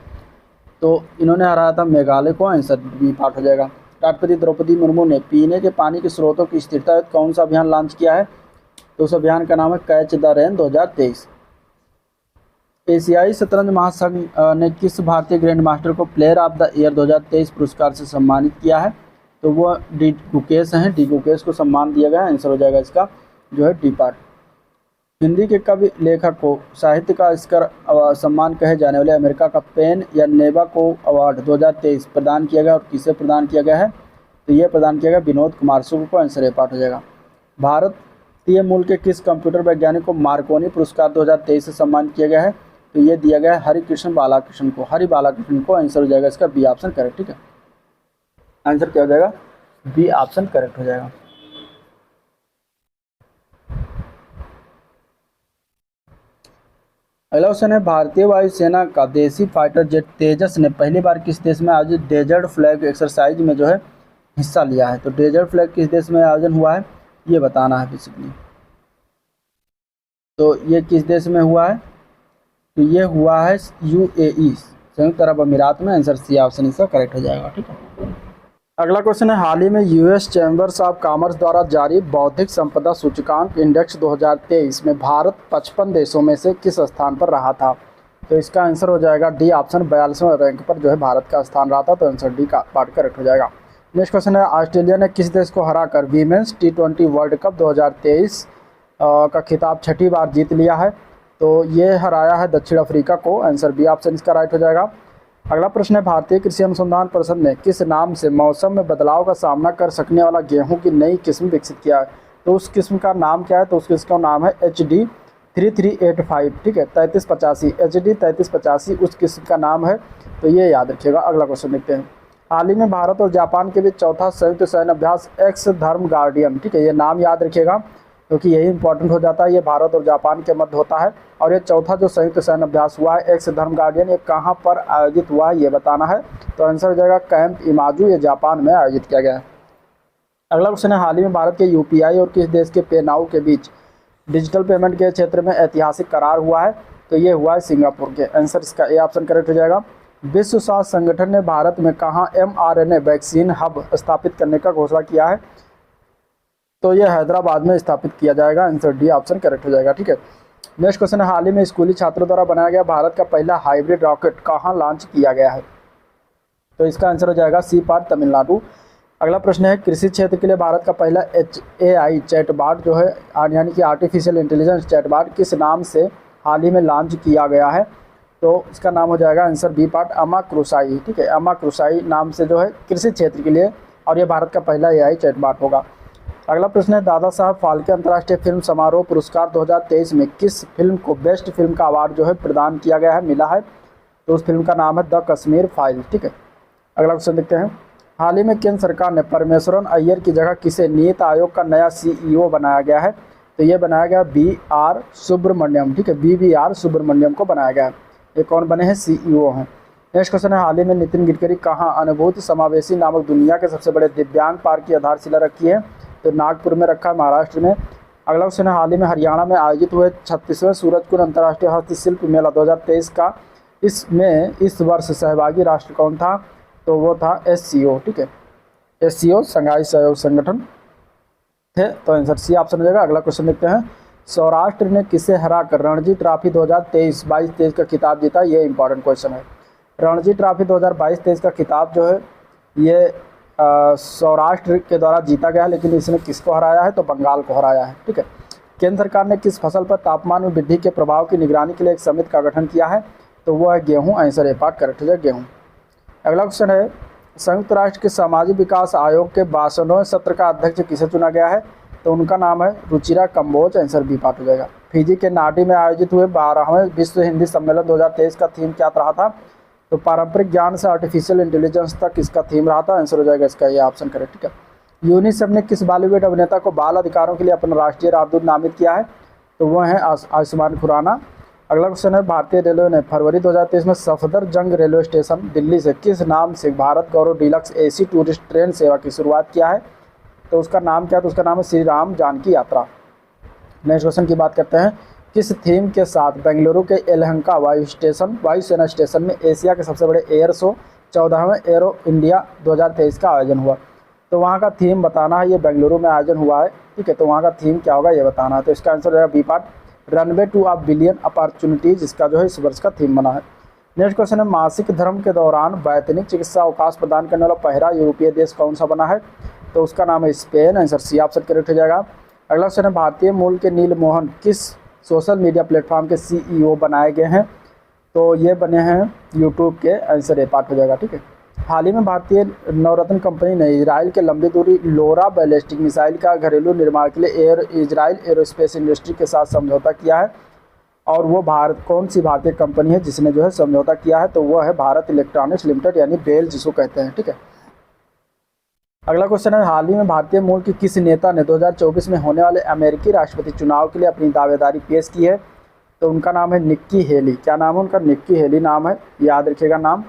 तो इन्होंने हराया था मेघालय को। आंसर बी पार्ट हो जाएगा। राष्ट्रपति द्रौपदी मुर्मू ने पीने के पानी के स्रोतों की स्थिरता हेतु कौन सा अभियान लॉन्च किया है? तो उस अभियान का नाम है कैच द रेन 2023। एशियाई शतरंज महासंघ ने किस भारतीय ग्रैंड मास्टर को प्लेयर ऑफ द ईयर 2023 पुरस्कार से सम्मानित किया है? तो वो डी गुकेश हैं। डी गुकेश को सम्मान दिया गया है। आंसर हो जाएगा इसका जो है डी पार्ट। हिंदी के कवि लेखक को साहित्य का स्कर सम्मान कहे जाने वाले अमेरिका का पेन या नेबाको अवार्ड 2023 प्रदान किया गया और किसे प्रदान किया गया है? तो ये प्रदान किया गया विनोद कुमार सुब्बू को। आंसर ए पार्ट हो जाएगा। भारतीय मूल के किस कंप्यूटर वैज्ञानिक को मार्कोनी पुरस्कार 2023 से सम्मानित किया गया है? तो ये दिया गया है हरिकृष्ण बालाकृष्ण को। हरि बालाकृष्ण को। आंसर हो जाएगा इसका बी ऑप्शन करेक्ट। ठीक है, आंसर क्या हो जाएगा? बी ऑप्शन करेक्ट हो जाएगा। अगला क्वेश्चन है, भारतीय वायुसेना का देसी फाइटर जेट तेजस ने पहली बार किस देश में आयोजित डेजर्ट फ्लैग एक्सरसाइज में जो है हिस्सा लिया है? तो डेजर्ट फ्लैग किस देश में आयोजन हुआ है ये बताना है बेसिकली। तो ये किस देश में हुआ है? तो ये हुआ है यूएई, संयुक्त अरब अमीरात में। आंसर सी ऑप्शन इसका करेक्ट हो जाएगा। ठीक है, अगला क्वेश्चन है, हाल ही में यूएस चैम्बर्स ऑफ कॉमर्स द्वारा जारी बौद्धिक संपदा सूचकांक इंडेक्स 2023 में भारत 55 देशों में से किस स्थान पर रहा था? तो इसका आंसर हो जाएगा डी ऑप्शन। 42वें रैंक पर जो है भारत का स्थान रहा था। तो आंसर डी का पार्ट करेक्ट हो जाएगा। नेक्स्ट क्वेश्चन है, ऑस्ट्रेलिया ने किस देश को हराकर वीमेंस T20 वर्ल्ड कप 2023 का खिताब 6ठी बार जीत लिया है? तो ये हराया है दक्षिण अफ्रीका को। आंसर बी ऑप्शन इसका राइट हो जाएगा। अगला प्रश्न है, भारतीय कृषि अनुसंधान परिषद ने किस नाम से मौसम में बदलाव का सामना कर सकने वाला गेहूं की नई किस्म विकसित किया है? तो उस किस्म का नाम क्या है? तो उस किस्म का नाम है HD 3385। ठीक है, 3385 HD 3385 उस किस्म का नाम है। तो ये याद रखिएगा। अगला क्वेश्चन देखते हैं, हाल ही में भारत और जापान के बीच चौथा संयुक्त सैन्य अभ्यास एक्स धर्म गार्डियन। ठीक है, ये नाम याद रखिएगा क्योंकि यही इंपॉर्टेंट हो जाता है। ये भारत और जापान के मध्य होता है और ये चौथा जो संयुक्त सैन्य अभ्यास हुआ है एक्स धर्म गार्डियन, ये कहाँ पर आयोजित हुआ है ये बताना है। तो आंसर हो जाएगा कैंप इमाजू, ये जापान में आयोजित किया गया है। अगला क्वेश्चन है, हाल ही में भारत के यूपीआई और किस देश के पेनाउ के बीच डिजिटल पेमेंट के क्षेत्र में ऐतिहासिक करार हुआ है? तो ये हुआ है सिंगापुर के। आंसर इसका ए ऑप्शन करेक्ट हो जाएगा। विश्व स्वास्थ्य संगठन ने भारत में कहाँ mRNA वैक्सीन हब स्थापित करने का घोषणा किया है? तो ये हैदराबाद में स्थापित किया जाएगा। आंसर डी ऑप्शन करेक्ट हो जाएगा। ठीक है, नेक्स्ट क्वेश्चन है, हाल ही में स्कूली छात्रों द्वारा बनाया गया भारत का पहला हाइब्रिड रॉकेट कहाँ लॉन्च किया गया है? तो इसका आंसर हो जाएगा सी पार्ट, तमिलनाडु। अगला प्रश्न है, कृषि क्षेत्र के लिए भारत का पहला AI चैटबॉट जो है यानी कि आर्टिफिशियल इंटेलिजेंस चैटबॉट किस नाम से हाल ही में लॉन्च किया गया है? तो इसका नाम हो जाएगा आंसर बी पार्ट, अमा क्रुसाई। ठीक है, अमा क्रुसाई नाम से जो है कृषि क्षेत्र के लिए, और ये भारत का पहला AI चैटबॉट होगा। अगला प्रश्न है, दादा साहब फाल्के अंतर्राष्ट्रीय फिल्म समारोह पुरस्कार 2023 में किस फिल्म को बेस्ट फिल्म का अवार्ड जो है प्रदान किया गया है, मिला है? तो उस फिल्म का नाम है द कश्मीर फाइल। ठीक है, अगला क्वेश्चन देखते हैं, हाल ही में केंद्र सरकार ने परमेश्वरन अय्यर की जगह किसे नीति आयोग का नया CEO बनाया गया है? तो ये बनाया गया BR सुब्रमण्यम। ठीक है, BBR सुब्रमण्यम को बनाया गया है। ये कौन बने हैं? CEO हैं। नेक्स्ट क्वेश्चन है, हाल ही में नितिन गडकरी कहाँ अनुभूति समावेशी नामक दुनिया के सबसे बड़े दिव्यांग पार्क की आधारशिला रखी है? तो नागपुर में रखा है, महाराष्ट्र में। अगला क्वेश्चन है, हाल ही में हरियाणा में आयोजित हुए 36वें सूरजकुंड अंतर्राष्ट्रीय हस्तशिल्प मेला 2023 का इसमें इस वर्ष सहभागी राष्ट्र कौन था? तो वो था SCO। ठीक है, SCO संघाई सहयोग संगठन थे। तो आंसर सी ऑप्शन हो जाएगा। अगला क्वेश्चन देखते हैं, सौराष्ट्र ने किसे हराकर रणजी ट्रॉफी 2023-22-23 का खिताब जीता? ये इंपॉर्टेंट क्वेश्चन है। रणजी ट्रॉफी 2022-23 का खिताब जो है ये सौराष्ट्र के द्वारा जीता गया है, लेकिन इसने किसको हराया है? तो बंगाल को हराया है। ठीक है, केंद्र सरकार ने किस फसल पर तापमान में वृद्धि के प्रभाव की निगरानी के लिए एक समिति का गठन किया है? तो वो है गेहूँ। आंसर ए पार्ट करेक्ट हो जाए, गेहूँ। अगला क्वेश्चन है, संयुक्त राष्ट्र के सामाजिक विकास आयोग के 62वें सत्र का अध्यक्ष किसे चुना गया है? तो उनका नाम है Ruchira Kamboj. Answer B part हो जाएगा। फिजी के नाडी में आयोजित हुए 12वें विश्व हिंदी सम्मेलन 2023 का थीम क्या रहा था? तो पारंपरिक ज्ञान से आर्टिफिशियल इंटेलिजेंस तक इसका थीम रहा था। आंसर हो जाएगा इसका ये ऑप्शन करेक्ट। ठीक है, यूनिसेफ ने किस बॉलीवुड अभिनेता को बाल अधिकारों के लिए अपना राष्ट्रीय राजदूत नामित किया है? तो वह है आयुष्मान खुराना। अगला क्वेश्चन है, भारतीय रेलवे ने फरवरी 2023 में सफदरजंग रेलवे स्टेशन दिल्ली से किस नाम से भारत गौरव डीलक्स AC टूरिस्ट ट्रेन सेवा की शुरुआत किया है? तो उसका नाम क्या है? तो उसका नाम है श्री राम जानकी यात्रा। नेक्स्ट क्वेश्चन की बात करते हैं, किस थीम के साथ बेंगलुरु के यलहंका वायुसेना स्टेशन में एशिया के सबसे बड़े एयर शो 14वें एरो इंडिया 2023 का आयोजन हुआ? तो वहाँ का थीम बताना है। ये बेंगलुरु में आयोजन हुआ है। ठीक है, तो वहाँ का थीम क्या होगा ये बताना है। तो इसका आंसर हो जाएगा B part, runway to a billion opportunities इसका जो है इस वर्ष का थीम बना है। नेक्स्ट क्वेश्चन है मासिक धर्म के दौरान वैतनिक चिकित्सा अवकाश प्रदान करने वाला पहला यूरोपीय देश कौन सा बना है? तो उसका नाम है Spain. Answer C option correct हो जाएगा। अगला क्वेश्चन है भारतीय मूल के नील मोहन किस सोशल मीडिया प्लेटफॉर्म के सीईओ बनाए गए हैं? तो ये बने हैं यूट्यूब के। आंसर ए पार्ट हो जाएगा। ठीक है। हाल ही में भारतीय नवरत्न कंपनी ने इजराइल के लंबी दूरी लोरा बैलिस्टिक मिसाइल का घरेलू निर्माण के लिए इजराइल एरोस्पेस इंडस्ट्री के साथ समझौता किया है। और वो कौन सी भारतीय कंपनी है जिसने जो है समझौता किया है? तो वो है भारत इलेक्ट्रॉनिक्स लिमिटेड यानी बेल जिसको कहते हैं। ठीक है। अगला क्वेश्चन है हाल ही में भारतीय मूल के किस नेता ने 2024 में होने वाले अमेरिकी राष्ट्रपति चुनाव के लिए अपनी दावेदारी पेश की है? तो उनका नाम है निक्की हेली। क्या नाम है उनका? निक्की हेली नाम है, याद रखिएगा नाम।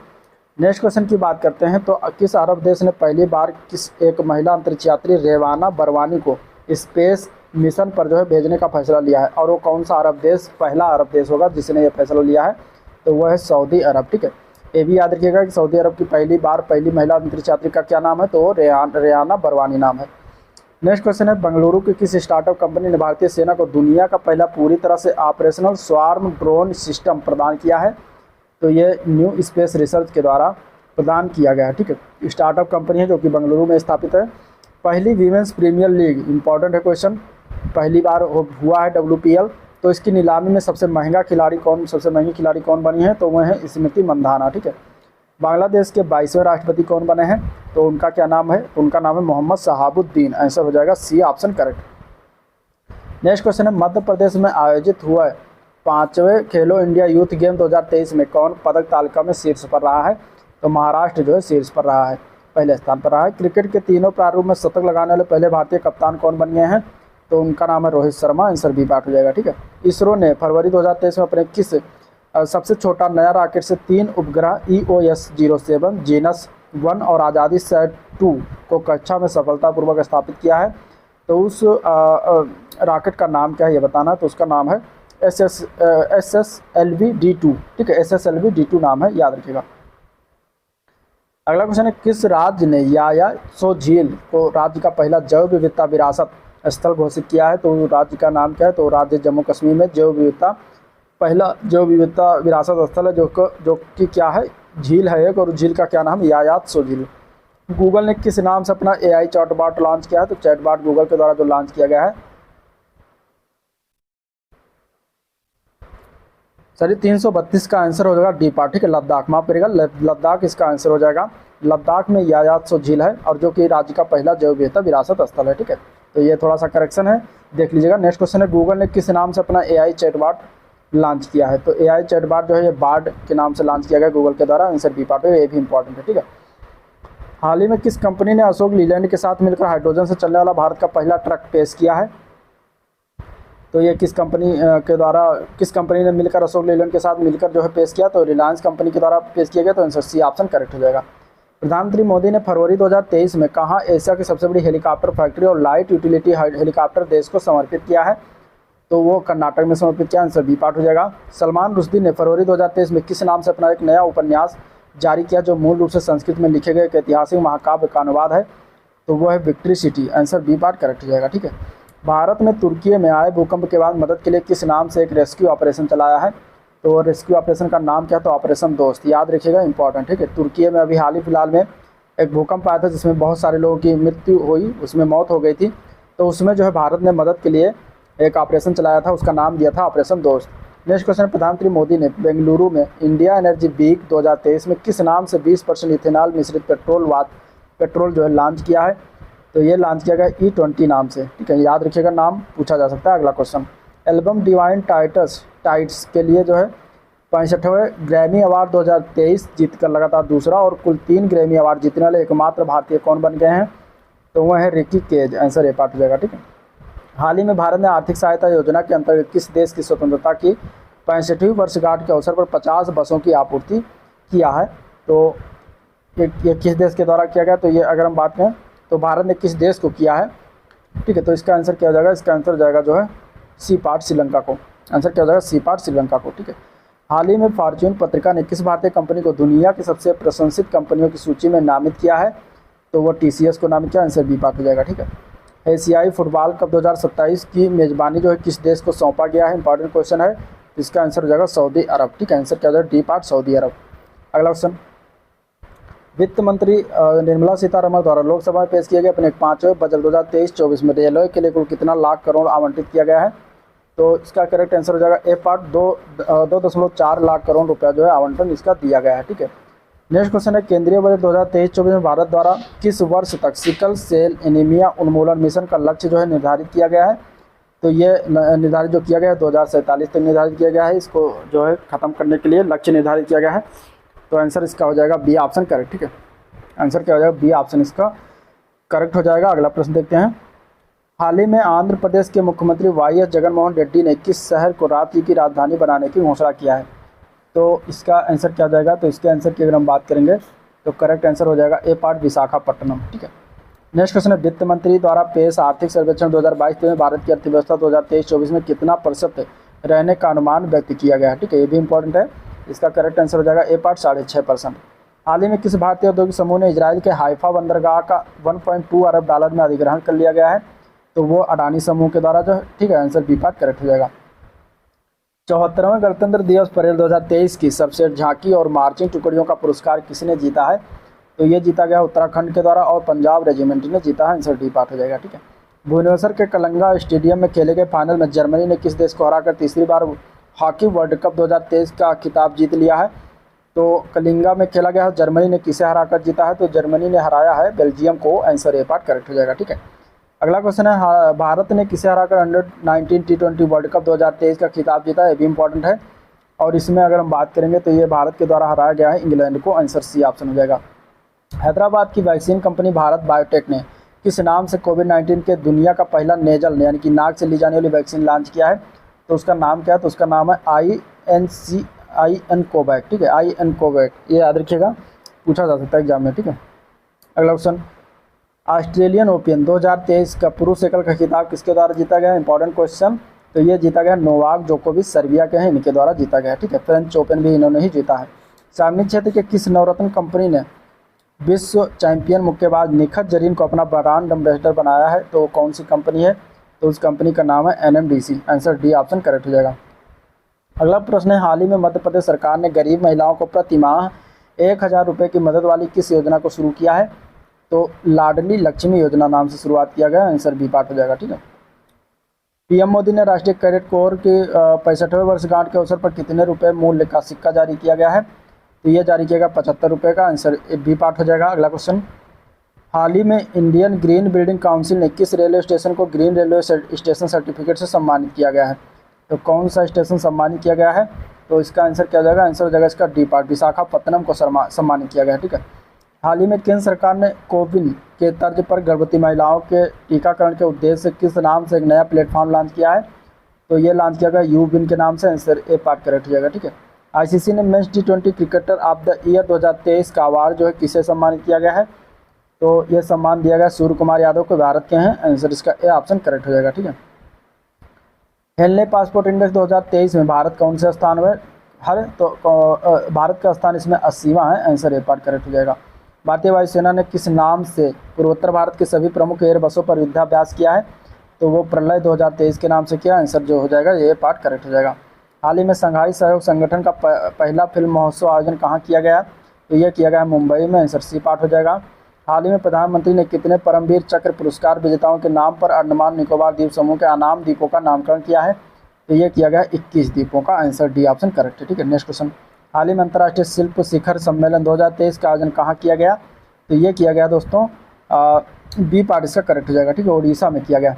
नेक्स्ट क्वेश्चन की बात करते हैं तो किस अरब देश ने पहली बार किस एक महिला अंतरिक्ष यात्री रेवाना बरवानी को स्पेस मिशन पर जो है भेजने का फैसला लिया है? और वो कौन सा अरब देश पहला अरब देश होगा जिसने ये फैसला लिया है? तो वह है सऊदी अरब। ठीक है। ये भी याद रखिएगा कि सऊदी अरब की पहली महिला अंतरिक्ष यात्री का क्या नाम है? तो रेयाना बरवानी नाम है। नेक्स्ट क्वेश्चन है बेंगलुरु की किस स्टार्टअप कंपनी ने भारतीय सेना को दुनिया का पहला पूरी तरह से ऑपरेशनल स्वार्म ड्रोन सिस्टम प्रदान किया है? तो ये न्यू स्पेस रिसर्च के द्वारा प्रदान किया गया है। ठीक है। स्टार्टअप कंपनी है जो कि बेंगलुरु में स्थापित है। पहली वीमेंस प्रीमियर लीग, इंपॉर्टेंट है क्वेश्चन, पहली बार हुआ है WPL। तो इसकी नीलामी में सबसे महंगी खिलाड़ी कौन बनी है? तो वह है स्मृति मंधाना। ठीक है। बांग्लादेश के 22वें राष्ट्रपति कौन बने हैं? तो उनका क्या नाम है? उनका नाम है मोहम्मद शहाबुद्दीन। आंसर हो जाएगा C option correct. Next question है मध्य प्रदेश में आयोजित हुआ 5वें खेलो इंडिया यूथ गेम 2023 में कौन पदक तालिका में शीर्ष पर रहा है? तो महाराष्ट्र जो है शीर्ष पर रहा है, पहले स्थान पर रहा है। क्रिकेट के तीनों प्रारूप में शतक लगाने वाले पहले भारतीय कप्तान कौन बन गए हैं? तो उनका नाम है Rohit Sharma. Answer B part हो जाएगा। ठीक है। इसरो ने फरवरी 2023 में अपने किस सबसे छोटा नया रॉकेट से 3 उपग्रह EOS-07 जीनस 1 और आज़ादी सैट 2 को कक्षा में सफलतापूर्वक स्थापित किया है? तो उस रॉकेट का नाम क्या है ये बताना। तो उसका नाम है SSLV-D2। ठीक है। SSLV-D2 नाम है, याद रखिएगा। अगला क्वेश्चन है किस राज्य ने यायात्सो झील को राज्य का पहला जैव विविधता विरासत स्थल घोषित किया है? तो राज्य का नाम क्या है? तो राज्य जम्मू कश्मीर में पहला जैव विविधता विरासत स्थल है जो कि क्या है? झील है एक, और झील का क्या नाम है? यायात्सो झील। गूगल ने किस नाम से अपना AI चैटबॉट लॉन्च किया है? तो चैटबॉट गूगल के द्वारा जो लॉन्च किया गया है। सर 332 का आंसर हो जाएगा डी पार्ट। ठीक है। लद्दाख, माफ करिएगा, लद्दाख इसका आंसर हो जाएगा। लद्दाख में यायात्सो झील है और जो कि राज्य का पहला जैव विविधता विरासत स्थल है। ठीक है। तो ये थोड़ा सा करेक्शन है, देख लीजिएगा। नेक्स्ट क्वेश्चन है गूगल ने किस नाम से अपना AI चैटबॉट लॉन्च किया है? तो AI चैटबॉट जो है ये बार्ड के नाम से लॉन्च किया गया गूगल के द्वारा। आंसर बी पार्ट है, ये भी इंपॉर्टेंट है। ठीक है। हाल ही में किस कंपनी ने अशोक लीलैंड के साथ मिलकर हाइड्रोजन से चलने वाला भारत का पहला ट्रक पेश किया है? तो ये किस कंपनी ने मिलकर अशोक लीलैंड के साथ मिलकर जो है पेश किया? तो रिलायंस कंपनी के द्वारा पेश किया गया। तो आंसर सी ऑप्शन करेक्ट हो जाएगा। प्रधानमंत्री मोदी ने फरवरी 2023 में कहाँ एशिया की सबसे बड़ी हेलीकॉप्टर फैक्ट्री और लाइट यूटिलिटी हेलीकॉप्टर देश को समर्पित किया है? तो वो कर्नाटक में समर्पित किया। आंसर बी पार्ट हो जाएगा। सलमान रुश्दी ने फरवरी 2023 में किस नाम से अपना एक नया उपन्यास जारी किया जो मूल रूप से संस्कृत में लिखे गए एक ऐतिहासिक महाकाव्य का अनुवाद है? तो वो है victory city. Answer B part correct हो जाएगा। ठीक है। भारत ने तुर्की में आए भूकंप के बाद मदद के लिए किस नाम से एक रेस्क्यू ऑपरेशन चलाया है? तो रेस्क्यू ऑपरेशन का नाम क्या है? तो ऑपरेशन दोस्त, याद रखिएगा, इंपॉर्टेंट। ठीक है। तुर्की में अभी हाल ही फिलहाल में एक भूकंप आया था जिसमें बहुत सारे लोगों की मृत्यु हुई, उसमें मौत हो गई थी। तो उसमें जो है भारत ने मदद के लिए एक ऑपरेशन चलाया था, उसका नाम दिया था ऑपरेशन दोस्त। नेक्स्ट क्वेश्चन, प्रधानमंत्री मोदी ने बेंगलुरु में इंडिया एनर्जी वीक 2023 में किस नाम से 20% इथेनॉल मिश्रित पेट्रोल जो है लॉन्च किया है? तो ये लॉन्च किया गया E20 नाम से। ठीक है। याद रखिएगा, नाम पूछा जा सकता है। अगला क्वेश्चन, एल्बम डिवाइन टाइट्स के लिए जो है 65वें ग्रैमी अवार्ड 2023 जीतकर लगातार दूसरा और कुल 3 ग्रैमी अवार्ड जीतने वाले एकमात्र भारतीय कौन बन गए हैं? तो वह है Ricky Kej. Answer A part हो जाएगा। ठीक है। हाल ही में भारत ने आर्थिक सहायता योजना के अंतर्गत किस देश की स्वतंत्रता की 65वीं वर्षगांठ के अवसर पर 50 बसों की आपूर्ति किया है? तो ये किस देश के द्वारा किया गया? तो ये अगर हम बात करें तो भारत ने किस देश को किया है? ठीक है। तो इसका आंसर क्या हो जाएगा? इसका आंसर जाएगा जो है सी पार्ट, श्रीलंका को। आंसर क्या हो जाएगा? सी पार्ट, श्रीलंका को। ठीक है। हाल ही में फॉर्च्यून पत्रिका ने किस भारतीय कंपनी को दुनिया की सबसे प्रशंसित कंपनियों की सूची में नामित किया है? तो वो TCS को नामित किया। आंसर बी पार्ट हो जाएगा। ठीक है। एशियाई फुटबॉल कप 2027 की मेज़बानी जो है किस देश को सौंपा गया है? इंपॉर्टेंट क्वेश्चन है। इसका आंसर हो जाएगा सऊदी अरब। ठीक है, आंसर क्या हो जाएगा? डी पार्ट सऊदी अरब। अगला क्वेश्चन, वित्त मंत्री निर्मला सीतारमण द्वारा लोकसभा में पेश किए गए अपने 5वें बजट 2023-24 में रेलवे के लिए कुल कितना लाख करोड़ आवंटित किया गया है? तो इसका करेक्ट आंसर हो जाएगा ए पार्ट 2.4 लाख करोड़ रुपया जो है आवंटन इसका दिया गया है। ठीक है, नेक्स्ट क्वेश्चन है, केंद्रीय बजट 2023-24 में भारत द्वारा किस वर्ष तक सिकल सेल एनीमिया उन्मूलन मिशन का लक्ष्य जो है निर्धारित किया गया है? तो ये निर्धारित जो किया गया है 2047 तक निर्धारित किया गया है। इसको जो है ख़त्म करने के लिए लक्ष्य निर्धारित किया गया है। तो आंसर इसका हो जाएगा बी ऑप्शन करेक्ट। ठीक है, आंसर क्या हो जाएगा? बी ऑप्शन इसका करेक्ट हो जाएगा। अगला प्रश्न देखते हैं, हाल ही में आंध्र प्रदेश के मुख्यमंत्री वाई एस जगनमोहन रेड्डी ने किस शहर को राज्य की राजधानी बनाने की घोषणा किया है? तो इसका आंसर क्या हो जाएगा? तो इसके आंसर की अगर हम बात करेंगे तो करेक्ट आंसर हो जाएगा ए पार्ट विशाखापट्टनम। ठीक है, नेक्स्ट क्वेश्चन है, वित्त मंत्री द्वारा पेश आर्थिक सर्वेक्षण 2022 में भारत की अर्थव्यवस्था 2023-24 में कितना प्रतिशत रहने का अनुमान व्यक्त किया गया है? ठीक है, ये भी इंपॉर्टेंट है। इसका करेक्ट आंसर हो जाएगा ए पार्ट 6.5%। हाल ही में किस भारतीय औद्योगिक समूह ने इजराइल के हाइफा बंदरगाह का 1.2 अरब डॉलर में अधिग्रहण कर लिया गया है? तो वो अडानी समूह के द्वारा जो है। ठीक है, आंसर बी पार्ट करेक्ट हो जाएगा। 74वें गणतंत्र दिवस परेड 2023 की सबसे झांकी और मार्चिंग टुकड़ियों का पुरस्कार किसने जीता है? तो ये जीता गया उत्तराखंड के द्वारा और पंजाब रेजिमेंट ने जीता है। आंसर डी पार्ट हो जाएगा। ठीक है, भुवनेश्वर के कलंगा स्टेडियम में खेले गए फाइनल में जर्मनी ने किस देश को हराकर तीसरी बार हॉकी वर्ल्ड कप 2023 का खिताब जीत लिया है? तो कलिंगा में खेला गया है, जर्मनी ने किसे हराकर जीता है? तो जर्मनी ने हराया है बेल्जियम को। आंसर ए पार्ट करेक्ट हो जाएगा। ठीक है, अगला क्वेश्चन है, भारत ने किसे हराकर अंडर-19 T20 वर्ल्ड कप 2023 का खिताब जीता है? ये भी इंपॉर्टेंट है और इसमें अगर हम बात करेंगे तो ये भारत के द्वारा हराया गया है इंग्लैंड को। आंसर सी ऑप्शन हो जाएगा। हैदराबाद की वैक्सीन कंपनी भारत बायोटेक ने किस नाम से कोविड-19 के दुनिया का पहला नेजल यानी कि नाक से ली जाने वाली वैक्सीन लॉन्च किया है? तो उसका नाम क्या है? तो उसका नाम है IN कोवैक। ठीक है, IN कोवैक, ये याद रखिएगा, पूछा जा सकता है एग्जाम में। ठीक है, अगला क्वेश्चन, ऑस्ट्रेलियन ओपन 2023 का पुरुष एकल का खिताब किसके द्वारा जीता गया? Important question. तो ये जीता गया नोवाक जोकोविच, सर्बिया के हैं, इनके द्वारा जीता गया। ठीक है, फ्रेंच ओपन भी इन्होंने ही जीता है। सार्वजनिक क्षेत्र के किस नवरत्न कंपनी ने विश्व चैंपियन मुक्केबाज निखत जरीन को अपना ब्रांड एम्बेसडर बनाया है? तो कौन सी कंपनी है? तो उस कंपनी का नाम है NMDC। Answer D option correct हो जाएगा। अगला प्रश्न है, हाल ही में मध्य प्रदेश सरकार ने गरीब महिलाओं को प्रति माह 1000 रुपये की मदद वाली किस योजना को शुरू किया है? तो लाडली लक्ष्मी योजना नाम से शुरुआत किया गया। आंसर बी पार्ट हो जाएगा। ठीक है, PM मोदी ने राष्ट्रीय कैडेट कोर के 65वें वर्षगांठ के अवसर पर कितने रुपये मूल्य का सिक्का जारी किया गया है? तो ये जारी किया गया 75 रुपये का। आंसर बी पार्ट हो जाएगा। अगला क्वेश्चन, हाल ही में इंडियन ग्रीन बिल्डिंग काउंसिल ने किस रेलवे स्टेशन को ग्रीन रेलवे स्टेशन सर्टिफिकेट से सम्मानित किया गया है? तो कौन सा स्टेशन सम्मानित किया गया है? तो इसका आंसर क्या हो जाएगा? आंसर हो जाएगा इसका डी पार्ट, विशाखापत्तनम को सम्मानित किया गया है। ठीक है, हाल ही में केंद्र सरकार ने कोविन के तर्ज पर गर्भवती महिलाओं के टीकाकरण के उद्देश्य से किस नाम से एक नया प्लेटफॉर्म लॉन्च किया है? तो ये लॉन्च किया गया यूबिन के नाम से। आंसर ए पार्ट करेक्ट हो जाएगा। ठीक है, ICC ने men's T20 cricketer of the year 2023 का अवार्ड जो है किसे सम्मानित किया गया है? तो ये सम्मान दिया गया सूर्य कुमार यादव को, भारत के हैं। आंसर इसका ए ऑप्शन करेक्ट हो जाएगा। ठीक है, हेनले पासपोर्ट इंडेक्स 2023 में भारत कौन से स्थान में है? तो भारत का स्थान इसमें 80वां है। आंसर ए पार्ट करेक्ट हो जाएगा। भारतीय वायुसेना ने किस नाम से पूर्वोत्तर भारत के सभी प्रमुख एयरबसों पर युद्धाभ्यास किया है? तो वो प्रलय 2023 के नाम से किया। आंसर जो हो जाएगा ये पार्ट करेक्ट हो जाएगा। हाल ही में संघाई सहयोग संगठन का पहला फिल्म महोत्सव आयोजन कहाँ किया गया? तो ये किया गया मुंबई में। आंसर सी पार्ट हो जाएगा। हाल ही में प्रधानमंत्री ने कितने परमवीर चक्र पुरस्कार विजेताओं के नाम पर अंडमान निकोबार द्वीप समूह के अनाम द्वीपों का नामकरण किया है? तो ये किया गया 21 द्वीपों का। आंसर डी ऑप्शन करेक्ट है। ठीक है, नेक्स्ट क्वेश्चन, हाल ही में अंतर्राष्ट्रीय शिल्प शिखर सम्मेलन 2023 का आयोजन कहाँ किया गया? तो ये किया गया दोस्तों बी पार्ट इसका करेक्ट हो जाएगा। ठीक है, उड़ीसा में किया गया।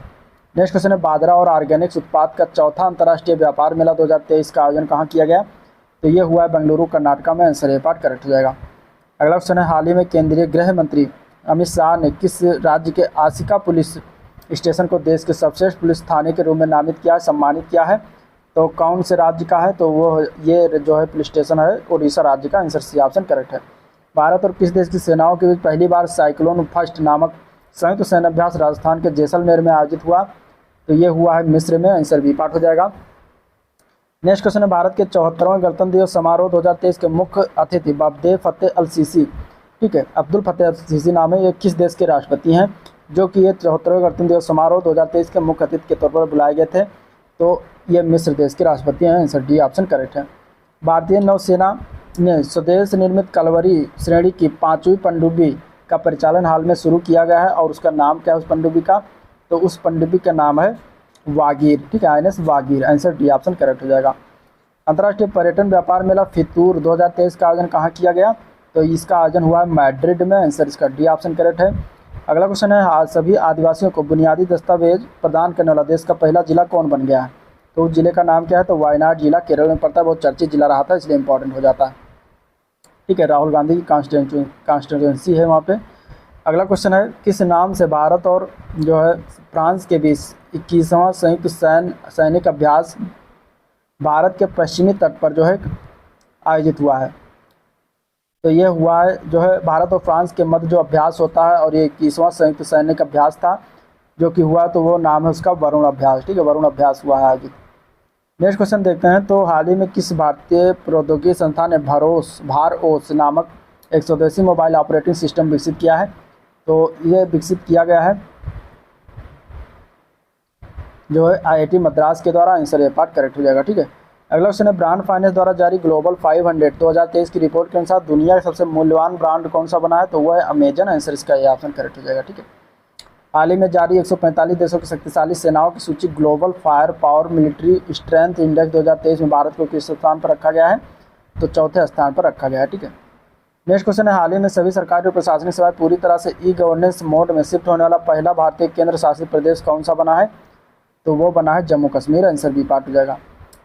नेक्स्ट क्वेश्चन है, बाजरा और ऑर्गेनिक्स उत्पाद का चौथा अंतर्राष्ट्रीय व्यापार मेला 2023 का आयोजन कहाँ किया गया? तो ये हुआ है बेंगलुरु कर्नाटका में। आंसर ए पार्ट करेक्ट हो जाएगा। अगला क्वेश्चन है, हाल ही में केंद्रीय गृह मंत्री अमित शाह ने किस राज्य के आसिका पुलिस स्टेशन को देश के सर्वश्रेष्ठ पुलिस थाने के रूप में नामित किया है, सम्मानित किया है? तो कौन से राज्य का है? तो वो ये जो है पुलिस स्टेशन है उड़ीसा राज्य का। आंसर सी ऑप्शन करेक्ट है। भारत और किस देश की सेनाओं के बीच पहली बार साइक्लोन फर्स्ट नामक संयुक्त सैन्याभ्यास राजस्थान के जैसलमेर में आयोजित हुआ? तो ये हुआ है मिस्र में। आंसर बी पार्ट हो जाएगा। नेक्स्ट क्वेश्चन है, भारत के 74वें गणतंत्र दिवस समारोह 2023 के मुख्य अतिथि अब्दुल फतेह अल सीसी, ठीक है, अब्दुल फतेह अल सीसी नाम है, ये किस देश के राष्ट्रपति हैं? जो कि ये 74वें गणतंत्र दिवस समारोह 2023 के मुख्य अतिथि के तौर पर बुलाए गए थे। तो ये मिस्र देश के राष्ट्रपति हैं। आंसर डी ऑप्शन करेक्ट है। भारतीय नौसेना ने स्वदेश निर्मित कलवरी श्रेणी की 5वीं पनडुब्बी का परिचालन हाल में शुरू किया गया है और उसका नाम क्या है उस पनडुब्बी का? तो उस पनडुब्बी का नाम है वागीर। ठीक है, INS Vagir. Answer D option correct हो जाएगा। अंतर्राष्ट्रीय पर्यटन व्यापार मेला फितूर 2023 का आयोजन कहाँ किया गया? तो इसका आयोजन हुआ है मैड्रिड में। आंसर इसका डी ऑप्शन करेक्ट है। अगला क्वेश्चन है, सभी आदिवासियों को बुनियादी दस्तावेज प्रदान करने वाला देश का पहला जिला कौन बन गया है? तो उस जिले का नाम क्या है? तो वायनाड जिला केरल में पड़ता है। बहुत चर्चित जिला रहा था, इसलिए इंपॉर्टेंट हो जाता है। ठीक है, राहुल गांधी की कॉन्स्टिट्यूंसी है वहाँ पे। अगला क्वेश्चन है, किस नाम से भारत और जो है फ्रांस के बीच 21वां संयुक्त सैनिक अभ्यास भारत के पश्चिमी तट पर जो है आयोजित हुआ है? तो ये हुआ है जो है भारत और फ्रांस के मध्य जो अभ्यास होता है, और ये 21वां संयुक्त सैनिक अभ्यास था जो कि हुआ, तो वो नाम है उसका वरुण अभ्यास। ठीक है, वरुण अभ्यास हुआ है आयोजित। नेक्स्ट क्वेश्चन देखते हैं, तो हाल ही में किस भारतीय प्रौद्योगिकी संस्थान ने भारोस नामक एक स्वदेशी मोबाइल ऑपरेटिंग सिस्टम विकसित किया है? तो ये विकसित किया गया है जो है IIT मद्रास के द्वारा। आंसर ये पार्ट करेक्ट हो जाएगा। ठीक है, अगला क्वेश्चन है, ब्रांड फाइनेंस द्वारा जारी ग्लोबल 500 2023 की रिपोर्ट के अनुसार दुनिया का सबसे मूल्यवान ब्रांड कौन सा बना है? तो वह है अमेजन। आंसर इसका ये ऑप्शन करेक्ट हो जाएगा। ठीक है, हाल ही में जारी 145 देशों की शक्तिशाली सेनाओं की सूची global fire power military strength index 2023 में भारत को किस स्थान पर रखा गया है? तो चौथे स्थान पर रखा गया है। ठीक है, नेक्स्ट क्वेश्चन है, हाल ही में सभी सरकारी और प्रशासनिक सेवाएं पूरी तरह से ई-गवर्नेंस मोड में शिफ्ट होने वाला पहला भारतीय केंद्र शासित प्रदेश कौन सा बना है? तो वो बना है Jammu Kashmir. Answer B part हो जाएगा।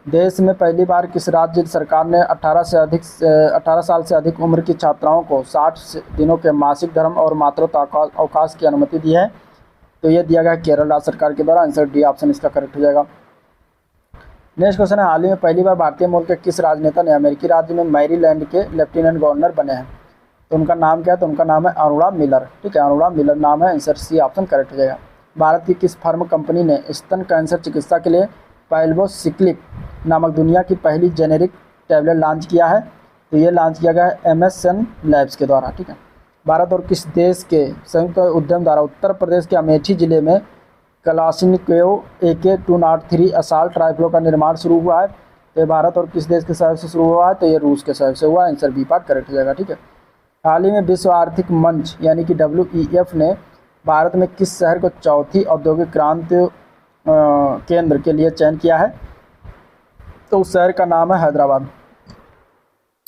देश में पहली बार किस राज्य सरकार ने 18 साल से अधिक उम्र की छात्राओं को 60 दिनों के मासिक धर्म और मातृत्व अवकाश की अनुमति दी है? तो ये दिया गया केरल राज्य सरकार के द्वारा। आंसर डी ऑप्शन इसका करेक्ट हो जाएगा। नेक्स्ट क्वेश्चन है, हाल ही में पहली बार भारतीय मूल के किस राजनेता ने अमेरिकी राज्य में मैरीलैंड के लेफ्टिनेंट गवर्नर बने हैं? तो उनका नाम क्या है? तो उनका नाम है अरुणा मिलर। ठीक है, अरुणा मिलर नाम है। आंसर सी ऑप्शन करेक्ट हो जाएगा। भारत की किस फार्मा कंपनी ने स्तन कैंसर चिकित्सा के लिए पैल्बोसिक्लिक नामक दुनिया की पहली जेनेरिक टैबलेट लॉन्च किया है? तो ये लॉन्च किया गया है MSN लैब्स के द्वारा। ठीक है, भारत और किस देश के संयुक्त उद्यम द्वारा उत्तर प्रदेश के अमेठी जिले में कलाशनिकोव AK-203 असाल्ट राइफलों का निर्माण शुरू हुआ है? तो ये भारत और किस देश के सहयोग से शुरू हुआ है? तो ये रूस के सहयोग से हुआ। आंसर बी पार्ट करेक्ट हो जाएगा। ठीक है, हाल ही में विश्व आर्थिक मंच यानी कि WEF ने भारत में किस शहर को चौथी औद्योगिक क्रांति केंद्र के लिए चयन किया है? तो उस शहर का नाम है हैदराबाद।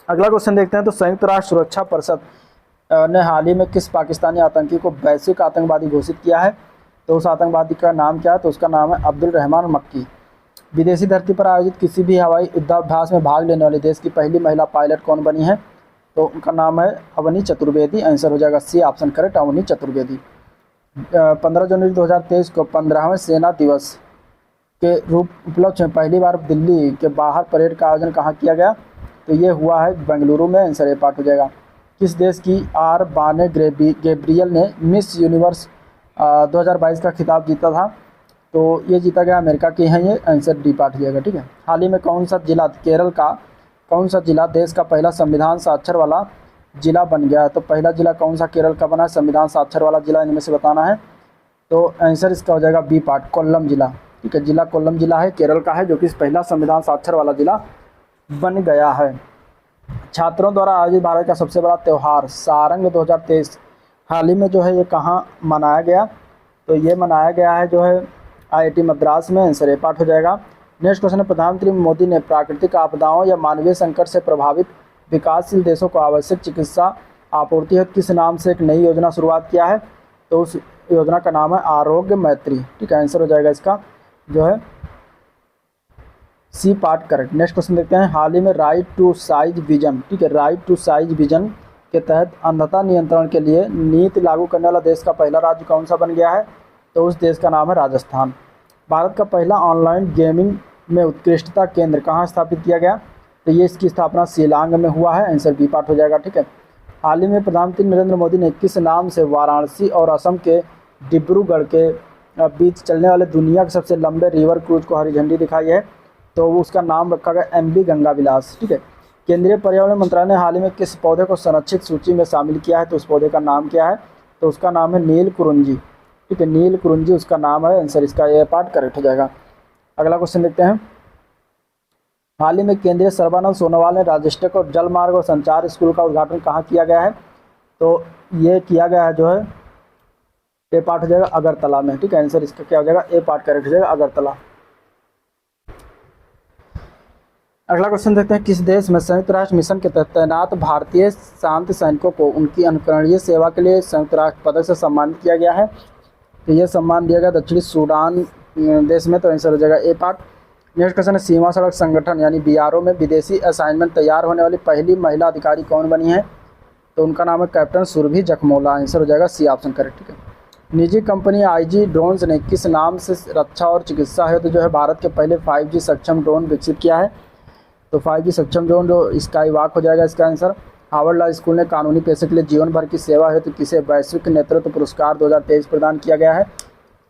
अगला क्वेश्चन देखते हैं, तो संयुक्त राष्ट्र सुरक्षा परिषद ने हाल ही में किस पाकिस्तानी आतंकी को वैश्विक आतंकवादी घोषित किया है? तो उस आतंकवादी का नाम क्या है? तो उसका नाम है अब्दुल रहमान मक्की। विदेशी धरती पर आयोजित किसी भी हवाई युद्धाभ्यास में भाग लेने वाले देश की पहली महिला पायलट कौन बनी है? तो उनका नाम है अवनी चतुर्वेदी। आंसर हो जाएगा C option correct, Avani Chaturvedi. 15 जनवरी 2023 को 15वें सेना दिवस के रूप उपलक्ष्य में पहली बार दिल्ली के बाहर परेड का आयोजन कहाँ किया गया? तो ये हुआ है बेंगलुरु में। आंसर ए पार्ट हो जाएगा। किस देश की बाने गैब्रियल ने मिस यूनिवर्स 2022 का खिताब जीता था? तो ये जीता गया अमेरिका की हैं ये। आंसर डी पार्ट हो जाएगा। ठीक है, हाल ही में कौन सा जिला केरल का कौन सा जिला देश का पहला संविधान साक्षर वाला जिला बन गया है? तो पहला जिला कौन सा केरल का बना है संविधान साक्षर वाला जिला? इनमें से बताना है। तो आंसर इसका हो जाएगा बी पार्ट, कोल्लम जिला। ठीक है, जिला कोल्लम जिला है, केरल का है, जो कि पहला संविधान साक्षर वाला जिला बन गया है। छात्रों द्वारा आयोजित भारत का सबसे बड़ा त्यौहार सारंग 2023 हाल ही में जो है ये कहाँ मनाया गया? तो ये मनाया गया है जो है IIT मद्रास में। आंसर ए पार्ट हो जाएगा। नेक्स्ट क्वेश्चन है, प्रधानमंत्री मोदी ने प्राकृतिक आपदाओं या मानवीय संकट से प्रभावित विकासशील देशों को आवश्यक चिकित्सा आपूर्ति हेतु किस नाम से एक नई योजना शुरुआत किया है? तो उस योजना का नाम है आरोग्य मैत्री। ठीक है, आंसर हो जाएगा इसका जो है C part correct. Next question देखते हैं, हाल ही में राइट टू साइज विजन, ठीक है, राइट टू साइज विजन के तहत अंधता नियंत्रण के लिए नीति लागू करने वाला देश का पहला राज्य कौन सा बन गया है? तो उस देश का नाम है राजस्थान। भारत का पहला ऑनलाइन गेमिंग में उत्कृष्टता केंद्र कहाँ स्थापित किया गया? तो ये इसकी स्थापना शिलांग में हुआ है। आंसर बी पार्ट हो जाएगा। ठीक है, हाल ही में प्रधानमंत्री नरेंद्र मोदी ने किस नाम से वाराणसी और असम के डिब्रूगढ़ के बीच चलने वाले दुनिया के सबसे लंबे रिवर क्रूज को हरी झंडी दिखाई है? तो उसका नाम रखा गया MV गंगा विलास। ठीक है, केंद्रीय पर्यावरण मंत्रालय ने हाल ही में किस पौधे को संरक्षित सूची में शामिल किया है? तो उस पौधे का नाम क्या है? तो उसका नाम है नील कुरुंजी। ठीक है, नील कुरुंजी उसका नाम है, आंसर इसका ये पार्ट करेक्ट हो जाएगा। अगला क्वेश्चन देखते हैं। हाल ही में केंद्रीय सर्बानंद सोनोवाल ने राजस्टिक और जल मार्ग और संचार स्कूल का उद्घाटन कहाँ किया गया है? तो ये किया गया है जो है ए पार्ट हो जाएगा अगरतला में। ठीक है, आंसर इसका क्या हो जाएगा? ए पार्ट करेक्ट हो जाएगा अगरतला। अगला क्वेश्चन देखते हैं। किस देश में संयुक्त राष्ट्र मिशन के तहत तैनात भारतीय शांति सैनिकों को उनकी अनुकरणीय सेवा के लिए संयुक्त राष्ट्र पदक से सम्मानित किया गया है? तो ये सम्मान दिया गया दक्षिणी सूडान देश में, तो आंसर हो जाएगा ए पार्ट। नेक्स्ट क्वेश्चन है। सीमा सड़क संगठन यानी बीआरओ में विदेशी असाइनमेंट तैयार होने वाली पहली महिला अधिकारी कौन बनी है? तो उनका नाम है कैप्टन सुरभि जखमोला, आंसर हो जाएगा सी ऑप्शन करेक्ट। ठीक है, निजी कंपनी आईजी ड्रोन्स ने किस नाम से रक्षा और चिकित्सा हेतु जो है भारत के पहले 5G सक्षम ड्रोन विकसित किया है? तो 5G सक्षम ड्रोन जो स्काई वॉक हो जाएगा इसका आंसर। हार्वर्ड लॉ स्कूल ने कानूनी पेशे के लिए जीवन भर की सेवा हेतु किसे वैश्विक नेतृत्व पुरस्कार 2023 प्रदान किया गया है?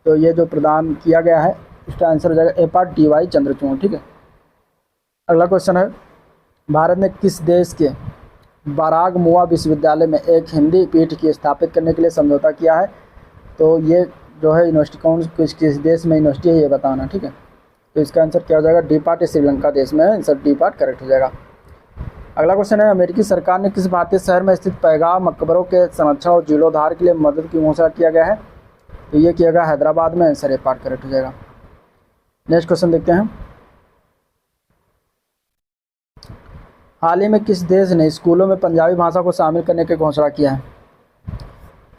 तो ये जो प्रदान किया गया है इसका आंसर हो जाएगा ए पार्ट DY चंद्रचूड़। ठीक है, अगला क्वेश्चन है। भारत ने किस देश के बारागमुआ विश्वविद्यालय में एक हिंदी पीठ की स्थापित करने के लिए समझौता किया है? तो ये जो है यूनिवर्सिटी कौन किस देश में यूनिवर्सिटी है ये बताना। ठीक है, तो इसका आंसर क्या हो जाएगा? डी पार्ट श्रीलंका देश में है, आंसर डी पार्ट करेक्ट हो जाएगा। अगला क्वेश्चन है। अमेरिकी सरकार ने किस भारतीय शहर में स्थित पैगाम मकबरों के संरक्षण और जीर्णोद्धार के लिए मदद की घोषणा किया गया है? तो ये किया गया हैदराबाद में, आंसर ए पार्ट करेक्ट हो जाएगा। नेक्स्ट क्वेश्चन देखते हैं। हाल ही में किस देश ने स्कूलों में पंजाबी भाषा को शामिल करने की घोषणा किया है?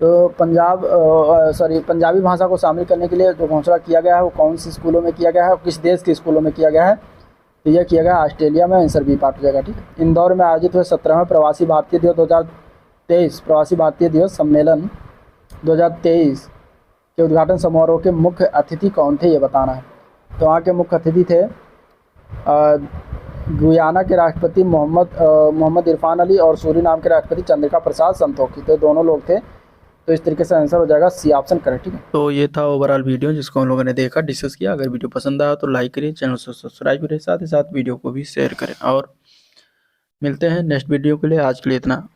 तो पंजाबी भाषा को शामिल करने के लिए जो घोषणा किया गया है वो कौन सी स्कूलों में किया गया है और किस देश के स्कूलों में किया गया है? तो यह किया गया ऑस्ट्रेलिया में, आंसर बी पार्ट हो जाएगा। ठीक है, इंदौर में आयोजित हुए 17वें प्रवासी भारतीय दिवस 2023 प्रवासी भारतीय दिवस सम्मेलन 2023 के उद्घाटन समारोह के मुख्य अतिथि कौन थे ये बताना है। तो वहाँ के मुख्य अतिथि थे गुयाना के राष्ट्रपति मोहम्मद इरफान अली और सूरीनाम के राष्ट्रपति चंद्रिका प्रसाद संतोखी, तो दोनों लोग थे। तो इस तरीके से आंसर हो जाएगा सी ऑप्शन करेक्ट। ठीक है, तो ये था ओवरऑल वीडियो जिसको हम लोगों ने देखा, डिस्कस किया। अगर वीडियो पसंद आया तो लाइक करिए, चैनल को सब्सक्राइब करें, साथ ही साथ वीडियो को भी शेयर करें और मिलते हैं नेक्स्ट वीडियो के लिए। आज के लिए इतना।